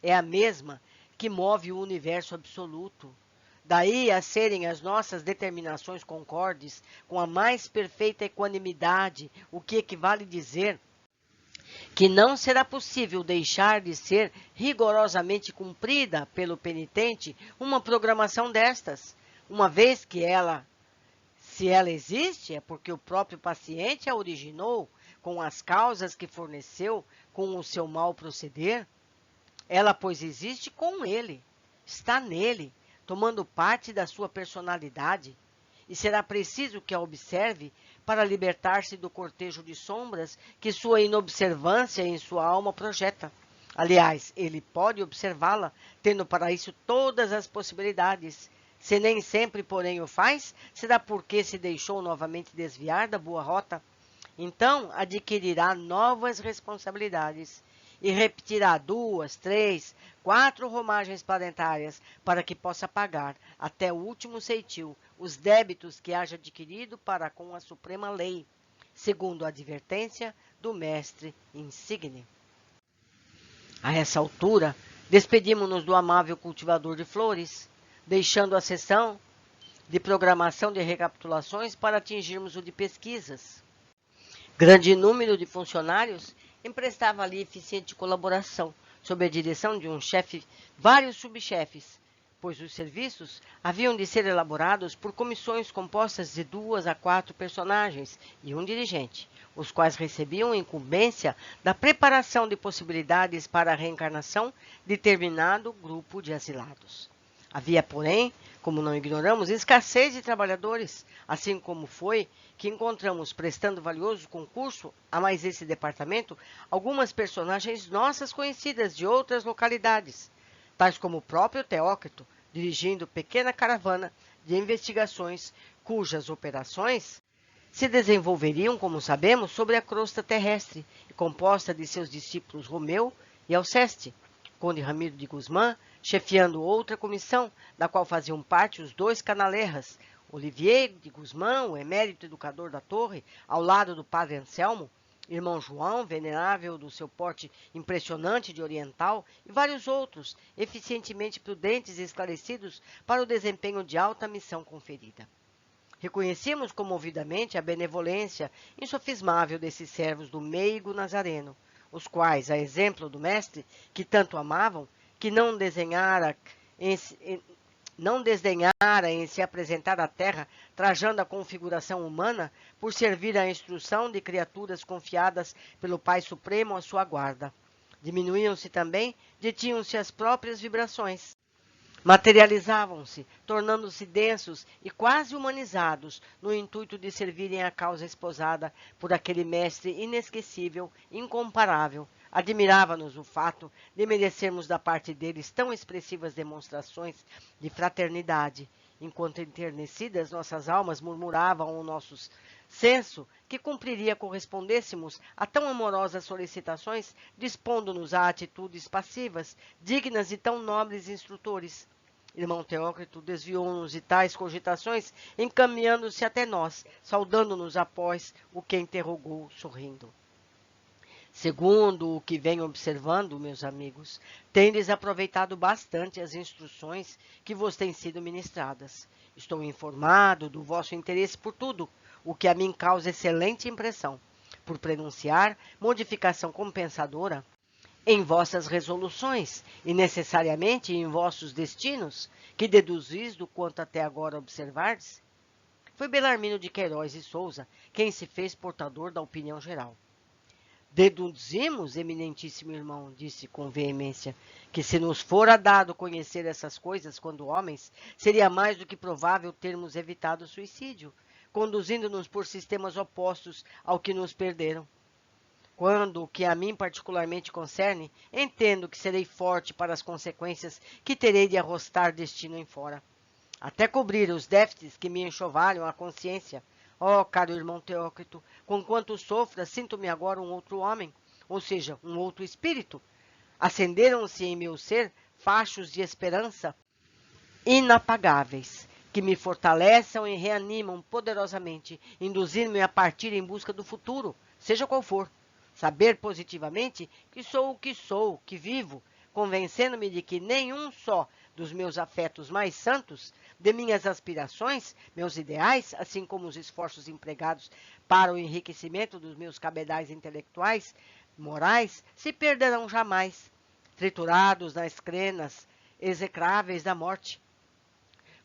[SPEAKER 1] é a mesma que move o universo absoluto. Daí a serem as nossas determinações concordes com a mais perfeita equanimidade, o que equivale dizer que não será possível deixar de ser rigorosamente cumprida pelo penitente uma programação destas, uma vez que se ela existe, é porque o próprio paciente a originou com as causas que forneceu com o seu mal proceder. Ela, pois, existe com ele, está nele, tomando parte da sua personalidade, e será preciso que a observe para libertar-se do cortejo de sombras que sua inobservância em sua alma projeta. Aliás, ele pode observá-la, tendo para isso todas as possibilidades. Se nem sempre, porém, o faz, será porque se deixou novamente desviar da boa rota. Então, adquirirá novas responsabilidades e repetirá 2, 3, 4 romagens planetárias para que possa pagar, até o último ceitil, os débitos que haja adquirido para com a suprema lei, segundo a advertência do mestre insigne. A essa altura, despedimos-nos do amável cultivador de flores, deixando a sessão de programação de recapitulações para atingirmos o de pesquisas. Grande número de funcionários emprestava ali eficiente colaboração, sob a direção de um chefe, vários subchefes, pois os serviços haviam de ser elaborados por comissões compostas de 2 a 4 personagens e um dirigente, os quais recebiam incumbência da preparação de possibilidades para a reencarnação de determinado grupo de asilados. Havia, porém, como não ignoramos, escassez de trabalhadores, assim como foi que encontramos prestando valioso concurso a mais esse departamento algumas personagens nossas conhecidas de outras localidades, tais como o próprio Teócrito, dirigindo pequena caravana de investigações cujas operações se desenvolveriam, como sabemos, sobre a crosta terrestre, composta de seus discípulos Romeu e Alceste, Conde Ramiro de Guzmán, chefiando outra comissão, da qual faziam parte os 2 canalerras, Olivier de Guzmán, o emérito educador da torre, ao lado do padre Anselmo, irmão João, venerável do seu porte impressionante de oriental, e vários outros, eficientemente prudentes e esclarecidos para o desempenho de alta missão conferida. Reconhecíamos comovidamente a benevolência insofismável desses servos do meigo Nazareno, os quais, a exemplo do mestre, que tanto amavam, que não desdenhara em se apresentar à terra trajando a configuração humana, por servir à instrução de criaturas confiadas pelo Pai Supremo à sua guarda. Diminuíam-se também, detinham-se as próprias vibrações. Materializavam-se, tornando-se densos e quase humanizados, no intuito de servirem à causa esposada por aquele mestre inesquecível, incomparável. Admirava-nos o fato de merecermos da parte deles tão expressivas demonstrações de fraternidade, enquanto enternecidas nossas almas murmuravam ao nosso senso que cumpriria correspondêssemos a tão amorosas solicitações, dispondo-nos a atitudes passivas, dignas de tão nobres instrutores. Irmão Teócrito desviou-nos de tais cogitações, encaminhando-se até nós, saudando-nos após o que interrogou, sorrindo. Segundo o que venho observando, meus amigos, tendes aproveitado bastante as instruções que vos têm sido ministradas. Estou informado do vosso interesse por tudo, o que a mim causa excelente impressão, por prenunciar modificação compensadora em vossas resoluções e necessariamente em vossos destinos, que deduzis do quanto até agora observardes? Foi Belarmino de Queiroz e Souza quem se fez portador da opinião geral. Deduzimos, eminentíssimo irmão, disse com veemência, que se nos fora dado conhecer essas coisas quando homens, seria mais do que provável termos evitado o suicídio, conduzindo-nos por sistemas opostos ao que nos perderam. Quando o que a mim particularmente concerne, entendo que serei forte para as consequências que terei de arrostar destino em fora, até cobrir os déficits que me enxovalham a consciência. Ó, caro irmão Teócrito, conquanto sofra, sinto-me agora um outro homem, ou seja, um outro espírito. Acenderam-se em meu ser fachos de esperança inapagáveis, que me fortalecem e reanimam poderosamente, induzindo-me a partir em busca do futuro, seja qual for. Saber positivamente que sou o que sou, que vivo, convencendo-me de que nenhum só dos meus afetos mais santos, de minhas aspirações, meus ideais, assim como os esforços empregados para o enriquecimento dos meus cabedais intelectuais, morais, se perderão jamais, triturados nas crenas execráveis da morte,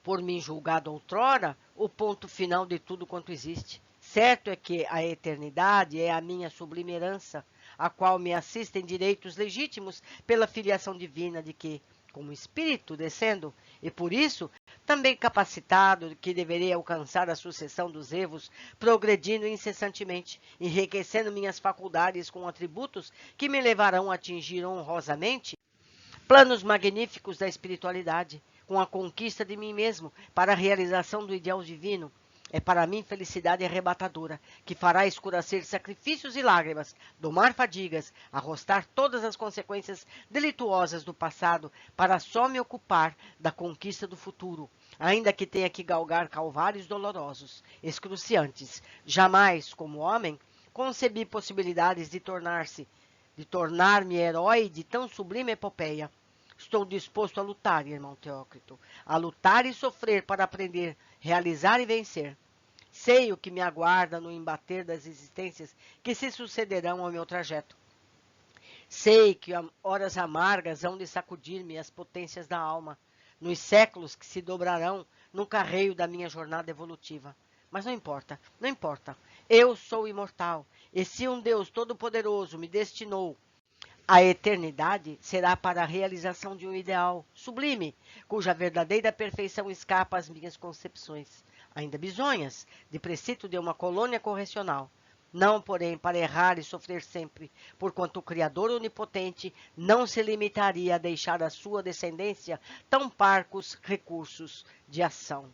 [SPEAKER 1] por mim julgado outrora o ponto final de tudo quanto existe. Certo é que a eternidade é a minha sublime herança, a qual me assistem direitos legítimos pela filiação divina de que, como espírito descendo, e por isso também capacitado que deverei alcançar a sucessão dos evos, progredindo incessantemente, enriquecendo minhas faculdades com atributos que me levarão a atingir honrosamente planos magníficos da espiritualidade, com a conquista de mim mesmo para a realização do ideal divino. É para mim felicidade arrebatadora, que fará escurecer sacrifícios e lágrimas, domar fadigas, arrostar todas as consequências delituosas do passado, para só me ocupar da conquista do futuro, ainda que tenha que galgar calvários dolorosos, excruciantes. Jamais, como homem, concebi possibilidades de tornar-me herói de tão sublime epopeia. Estou disposto a lutar, irmão Teócrito, a lutar e sofrer para aprender, realizar e vencer. Sei o que me aguarda no embater das existências que se sucederão ao meu trajeto. Sei que horas amargas hão de sacudir-me as potências da alma, nos séculos que se dobrarão no carreio da minha jornada evolutiva. Mas não importa, não importa. Eu sou imortal, e se um Deus todo-poderoso me destinou a eternidade, será para a realização de um ideal sublime, cuja verdadeira perfeição escapa às minhas concepções, ainda bizonhas, de precito de uma colônia correcional. Não, porém, para errar e sofrer sempre, porquanto o Criador onipotente não se limitaria a deixar à sua descendência tão parcos recursos de ação.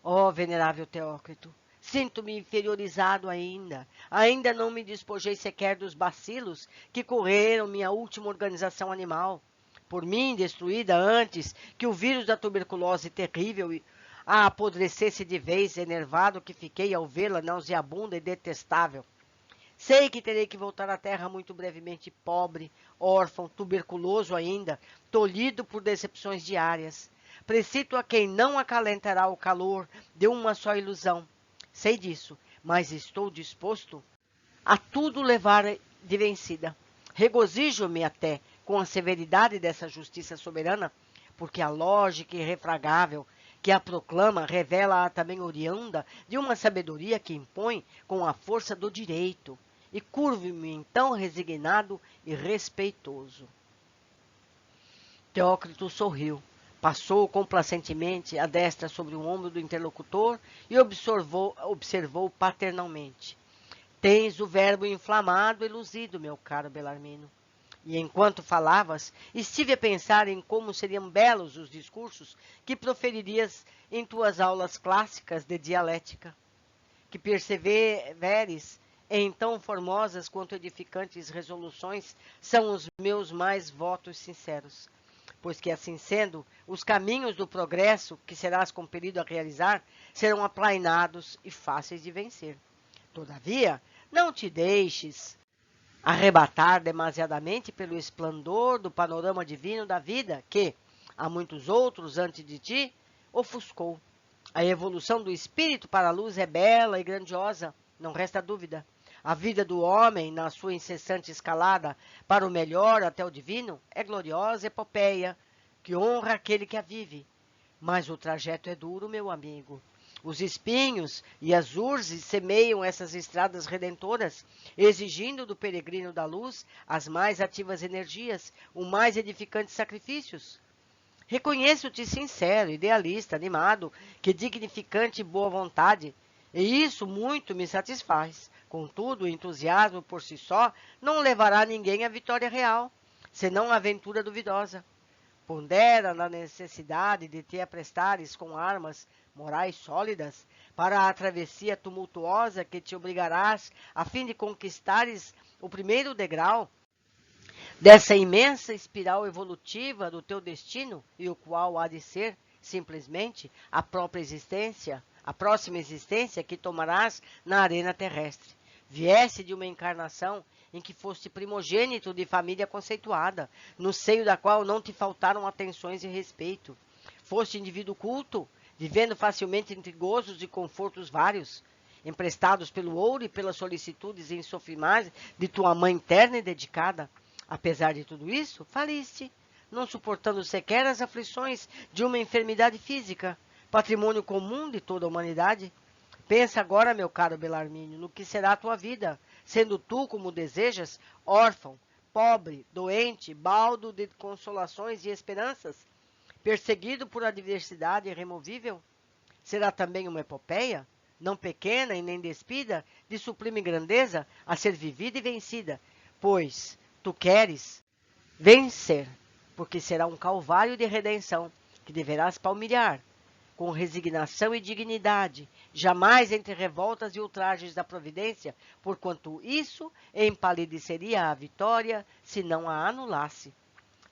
[SPEAKER 1] Ó venerável Teócrito, sinto-me inferiorizado ainda. Ainda não me despojei sequer dos bacilos que correram minha última organização animal, por mim destruída antes que o vírus da tuberculose terrível a apodrecesse de vez, enervado que fiquei ao vê-la nauseabunda e detestável. Sei que terei que voltar à terra muito brevemente, pobre, órfão, tuberculoso ainda, tolhido por decepções diárias. Precito a quem não acalentará o calor de uma só ilusão. Sei disso, mas estou disposto a tudo levar de vencida. Regozijo-me até com a severidade dessa justiça soberana, porque a lógica irrefragável que a proclama revela-a também oriunda de uma sabedoria que impõe com a força do direito, e curvo-me então resignado e respeitoso. Teócrito sorriu, passou complacentemente a destra sobre o ombro do interlocutor e observou paternalmente. Tens o verbo inflamado e luzido, meu caro Belarmino. E enquanto falavas, estive a pensar em como seriam belos os discursos que proferirias em tuas aulas clássicas de dialética. Que perseveres em tão formosas quanto edificantes resoluções são os meus mais votos sinceros. pois que assim sendo, os caminhos do progresso que serás compelido a realizar serão aplainados e fáceis de vencer. Todavia, não te deixes arrebatar demasiadamente pelo esplendor do panorama divino da vida que, a muitos outros antes de ti, ofuscou. A evolução do espírito para a luz é bela e grandiosa, não resta dúvida. A vida do homem, na sua incessante escalada para o melhor até o divino, é gloriosa epopeia, que honra aquele que a vive. Mas o trajeto é duro, meu amigo. Os espinhos e as urzes semeiam essas estradas redentoras, exigindo do peregrino da luz as mais ativas energias, os mais edificantes sacrifícios. Reconheço-te sincero, idealista, animado, que dignificante e boa vontade, e isso muito me satisfaz. Contudo, o entusiasmo por si só não levará ninguém à vitória real, senão à aventura duvidosa. Pondera na necessidade de te aprestares com armas morais sólidas para a travessia tumultuosa que te obrigarás a fim de conquistares o primeiro degrau dessa imensa espiral evolutiva do teu destino, e o qual há de ser, simplesmente, a própria existência, a próxima existência que tomarás na arena terrestre. Viesse de uma encarnação em que foste primogênito de família conceituada, no seio da qual não te faltaram atenções e respeito. Foste indivíduo culto, vivendo facilmente entre gozos e confortos vários, emprestados pelo ouro e pelas solicitudes insofismáveis de tua mãe terna e dedicada. Apesar de tudo isso, faliste, não suportando sequer as aflições de uma enfermidade física, patrimônio comum de toda a humanidade. Pensa agora, meu caro Belarmínio, no que será a tua vida, sendo tu, como desejas, órfão, pobre, doente, baldo de consolações e esperanças, perseguido por adversidade irremovível. Será também uma epopeia, não pequena e nem despida, de sublime grandeza, a ser vivida e vencida, pois tu queres vencer, porque será um calvário de redenção que deverás palmilhar, com resignação e dignidade, jamais entre revoltas e ultrajes da providência, porquanto isso empalideceria a vitória, se não a anulasse.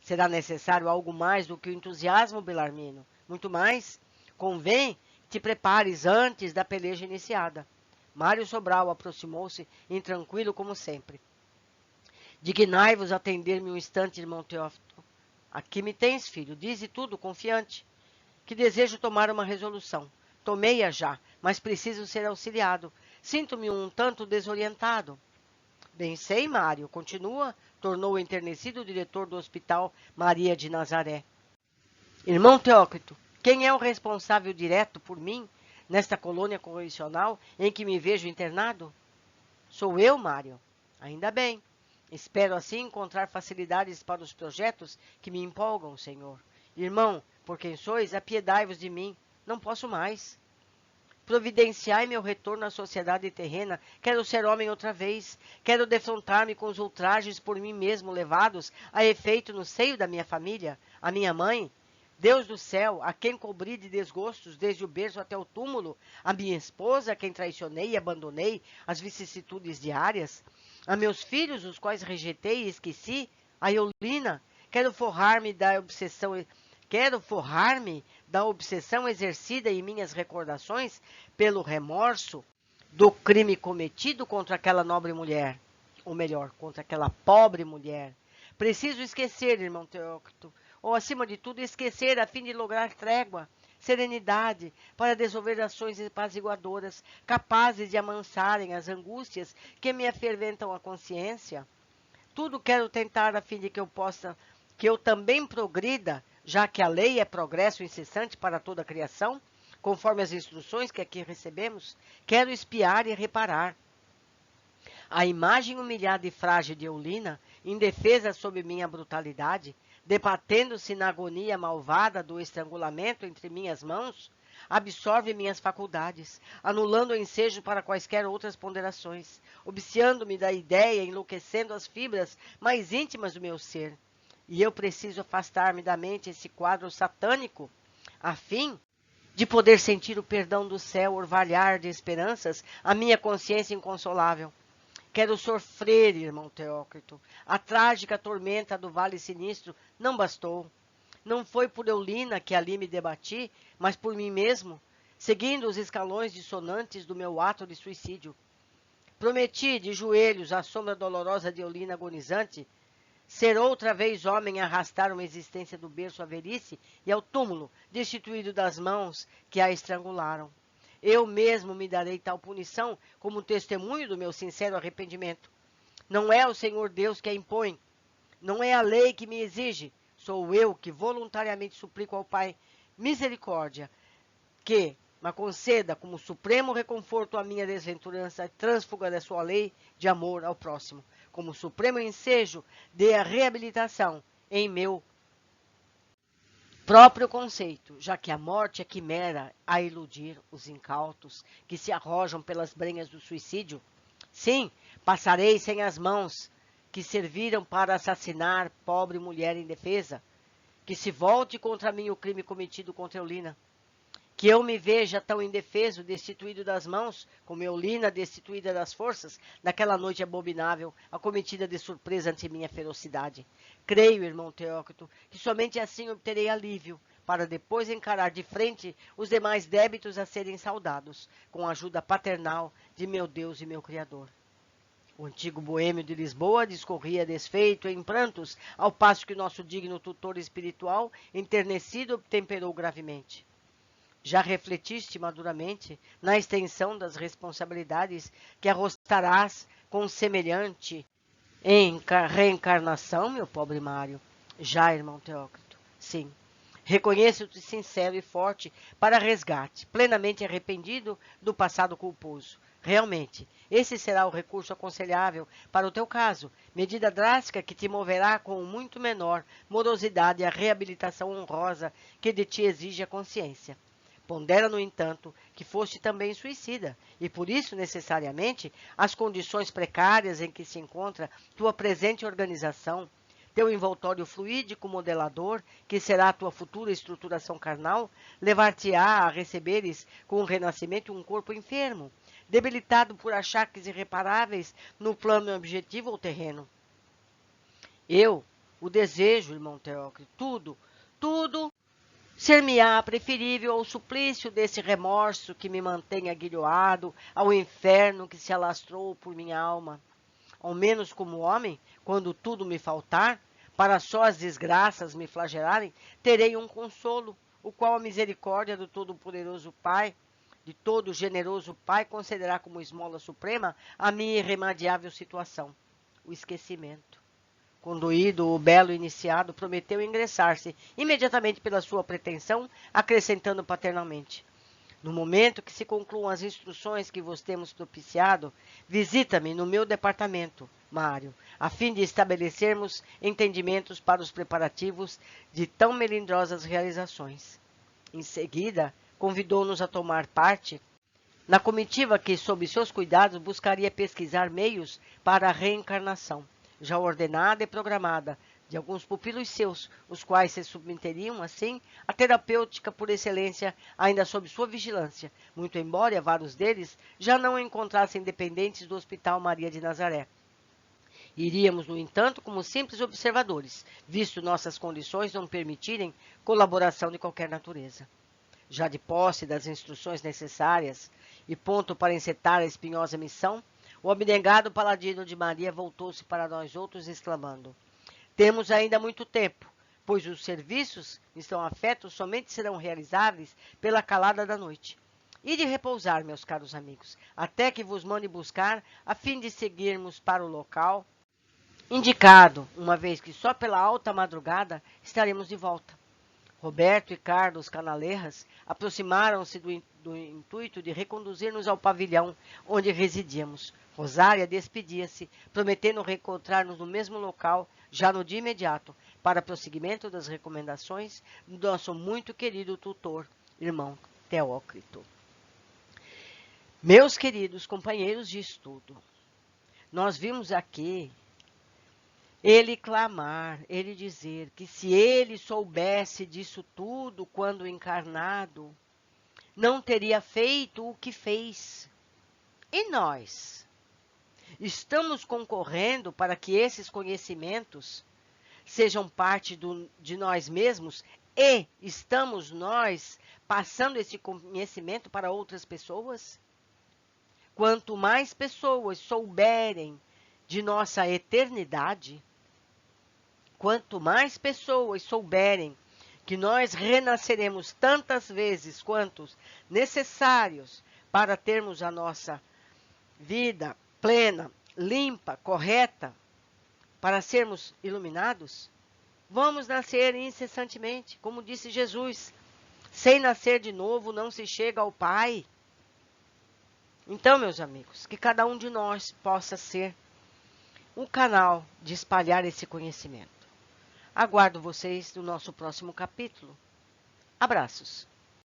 [SPEAKER 1] Será necessário algo mais do que o entusiasmo, Belarmino, muito mais. Convém que te prepares antes da peleja iniciada. Mário Sobral aproximou-se, intranquilo como sempre. Dignai-vos atender-me um instante, irmão Teófilo. Aqui me tens, filho, dize tudo, confiante, que desejo tomar uma resolução. Tomei-a já, mas preciso ser auxiliado. Sinto-me um tanto desorientado. Bem sei, Mário, continua, tornou o enternecido diretor do Hospital Maria de Nazaré. Irmão Teócrito, quem é o responsável direto por mim nesta colônia correcional em que me vejo internado? Sou eu, Mário. Ainda bem. Espero assim encontrar facilidades para os projetos que me empolgam, Senhor. Irmão, por quem sois, apiedai-vos de mim. Não posso mais. Providenciai meu retorno à sociedade terrena. Quero ser homem outra vez. Quero defrontar-me com os ultrajes por mim mesmo levados a efeito no seio da minha família, a minha mãe. Deus do céu, a quem cobri de desgostos desde o berço até o túmulo, a minha esposa, a quem traicionei e abandonei as vicissitudes diárias, a meus filhos, os quais rejeitei e esqueci, a Eulina, quero forrar-me da obsessão exercida em minhas recordações pelo remorso do crime cometido contra aquela nobre mulher, ou melhor, contra aquela pobre mulher. Preciso esquecer, irmão Teócrito, ou acima de tudo esquecer a fim de lograr trégua, serenidade, para desenvolver ações apaziguadoras, capazes de amansarem as angústias que me aferventam a consciência. Tudo quero tentar a fim de que eu também progrida, já que a lei é progresso incessante para toda a criação, conforme as instruções que aqui recebemos. Quero espiar e reparar. A imagem humilhada e frágil de Eulina, indefesa sob minha brutalidade, debatendo-se na agonia malvada do estrangulamento entre minhas mãos, absorve minhas faculdades, anulando o ensejo para quaisquer outras ponderações, obsciando-me da ideia, enlouquecendo as fibras mais íntimas do meu ser. E eu preciso afastar-me da mente esse quadro satânico, a fim de poder sentir o perdão do céu orvalhar de esperanças a minha consciência inconsolável. Quero sofrer, irmão Teócrito. A trágica tormenta do vale sinistro não bastou. Não foi por Eulina que ali me debati, mas por mim mesmo, seguindo os escalões dissonantes do meu ato de suicídio. Prometi, de joelhos, à sombra dolorosa de Eulina agonizante, ser outra vez homem a arrastar uma existência do berço à velhice e ao túmulo, destituído das mãos que a estrangularam. Eu mesmo me darei tal punição como testemunho do meu sincero arrependimento. Não é o Senhor Deus que a impõe, não é a lei que me exige, sou eu que voluntariamente suplico ao Pai misericórdia, que me conceda como supremo reconforto a minha desventurança trânsfuga da sua lei de amor ao próximo, como supremo ensejo de a reabilitação em meu próprio conceito, já que a morte é quimera a iludir os incautos que se arrojam pelas brenhas do suicídio. Sim, passarei sem as mãos que serviram para assassinar pobre mulher indefesa, que se volte contra mim o crime cometido contra Eulina. Que eu me veja tão indefeso, destituído das mãos, como Eulina destituída das forças, naquela noite abominável, acometida de surpresa ante minha ferocidade. Creio, irmão Teócrito, que somente assim obterei alívio, para depois encarar de frente os demais débitos a serem saudados, com a ajuda paternal de meu Deus e meu Criador. O antigo boêmio de Lisboa discorria desfeito em prantos, ao passo que o nosso digno tutor espiritual, enternecido, temperou gravemente. Já refletiste maduramente na extensão das responsabilidades que arrostarás com semelhante reencarnação, meu pobre Mário? Já, irmão Teócrito, sim. Reconheço-te sincero e forte para resgate, plenamente arrependido do passado culposo. Realmente, esse será o recurso aconselhável para o teu caso, medida drástica que te moverá com muito menor morosidade a reabilitação honrosa que de ti exige a consciência. Pondera, no entanto, que foste também suicida, e por isso, necessariamente, as condições precárias em que se encontra tua presente organização, teu envoltório fluídico modelador, que será a tua futura estruturação carnal, levar-te-á a receberes com o renascimento um corpo enfermo, debilitado por achaques irreparáveis no plano objetivo ou terreno. Eu o desejo, irmão Teócrito, tudo ser-me-á preferível ao suplício desse remorso que me mantém aguilhoado, ao inferno que se alastrou por minha alma. Ao menos como homem, quando tudo me faltar, para só as desgraças me flagelarem, terei um consolo, o qual a misericórdia do Todo-Poderoso Pai, de todo generoso Pai, concederá como esmola suprema a minha irremediável situação, o esquecimento. Conduído o belo iniciado, prometeu ingressar-se imediatamente pela sua pretensão, acrescentando paternalmente: no momento que se concluam as instruções que vos temos propiciado, visita-me no meu departamento, Mário, a fim de estabelecermos entendimentos para os preparativos de tão melindrosas realizações. Em seguida, convidou-nos a tomar parte na comitiva que, sob seus cuidados, buscaria pesquisar meios para a reencarnação, já ordenada e programada, de alguns pupilos seus, os quais se submeteriam, assim, à terapêutica por excelência, ainda sob sua vigilância, muito embora vários deles já não encontrassem dependentes do Hospital Maria de Nazaré. Iríamos, no entanto, como simples observadores, visto nossas condições não permitirem colaboração de qualquer natureza. Já de posse das instruções necessárias e ponto para encetar a espinhosa missão, o abnegado paladino de Maria voltou-se para nós outros, exclamando: temos ainda muito tempo, pois os serviços estão afetos somente serão realizáveis pela calada da noite. E de repousar, meus caros amigos, até que vos mande buscar, a fim de seguirmos para o local indicado, uma vez que só pela alta madrugada estaremos de volta. Roberto e Carlos Canalerras aproximaram-se do intuito de reconduzir-nos ao pavilhão onde residíamos. Rosária despedia-se, prometendo reencontrar-nos no mesmo local, já no dia imediato, para prosseguimento das recomendações do nosso muito querido tutor, irmão Teócrito. Meus queridos companheiros de estudo, nós vimos aqui ele clamar, ele dizer que se ele soubesse disso tudo quando encarnado, não teria feito o que fez. E nós? Estamos concorrendo para que esses conhecimentos sejam parte de nós mesmos e estamos nós passando esse conhecimento para outras pessoas? Quanto mais pessoas souberem de nossa eternidade, quanto mais pessoas souberem que nós renasceremos tantas vezes quantos necessários para termos a nossa vida plena, limpa, correta, para sermos iluminados, vamos nascer incessantemente, como disse Jesus. Sem nascer de novo não se chega ao Pai. Então, meus amigos, que cada um de nós possa ser um canal de espalhar esse conhecimento. Aguardo vocês no nosso próximo capítulo. Abraços.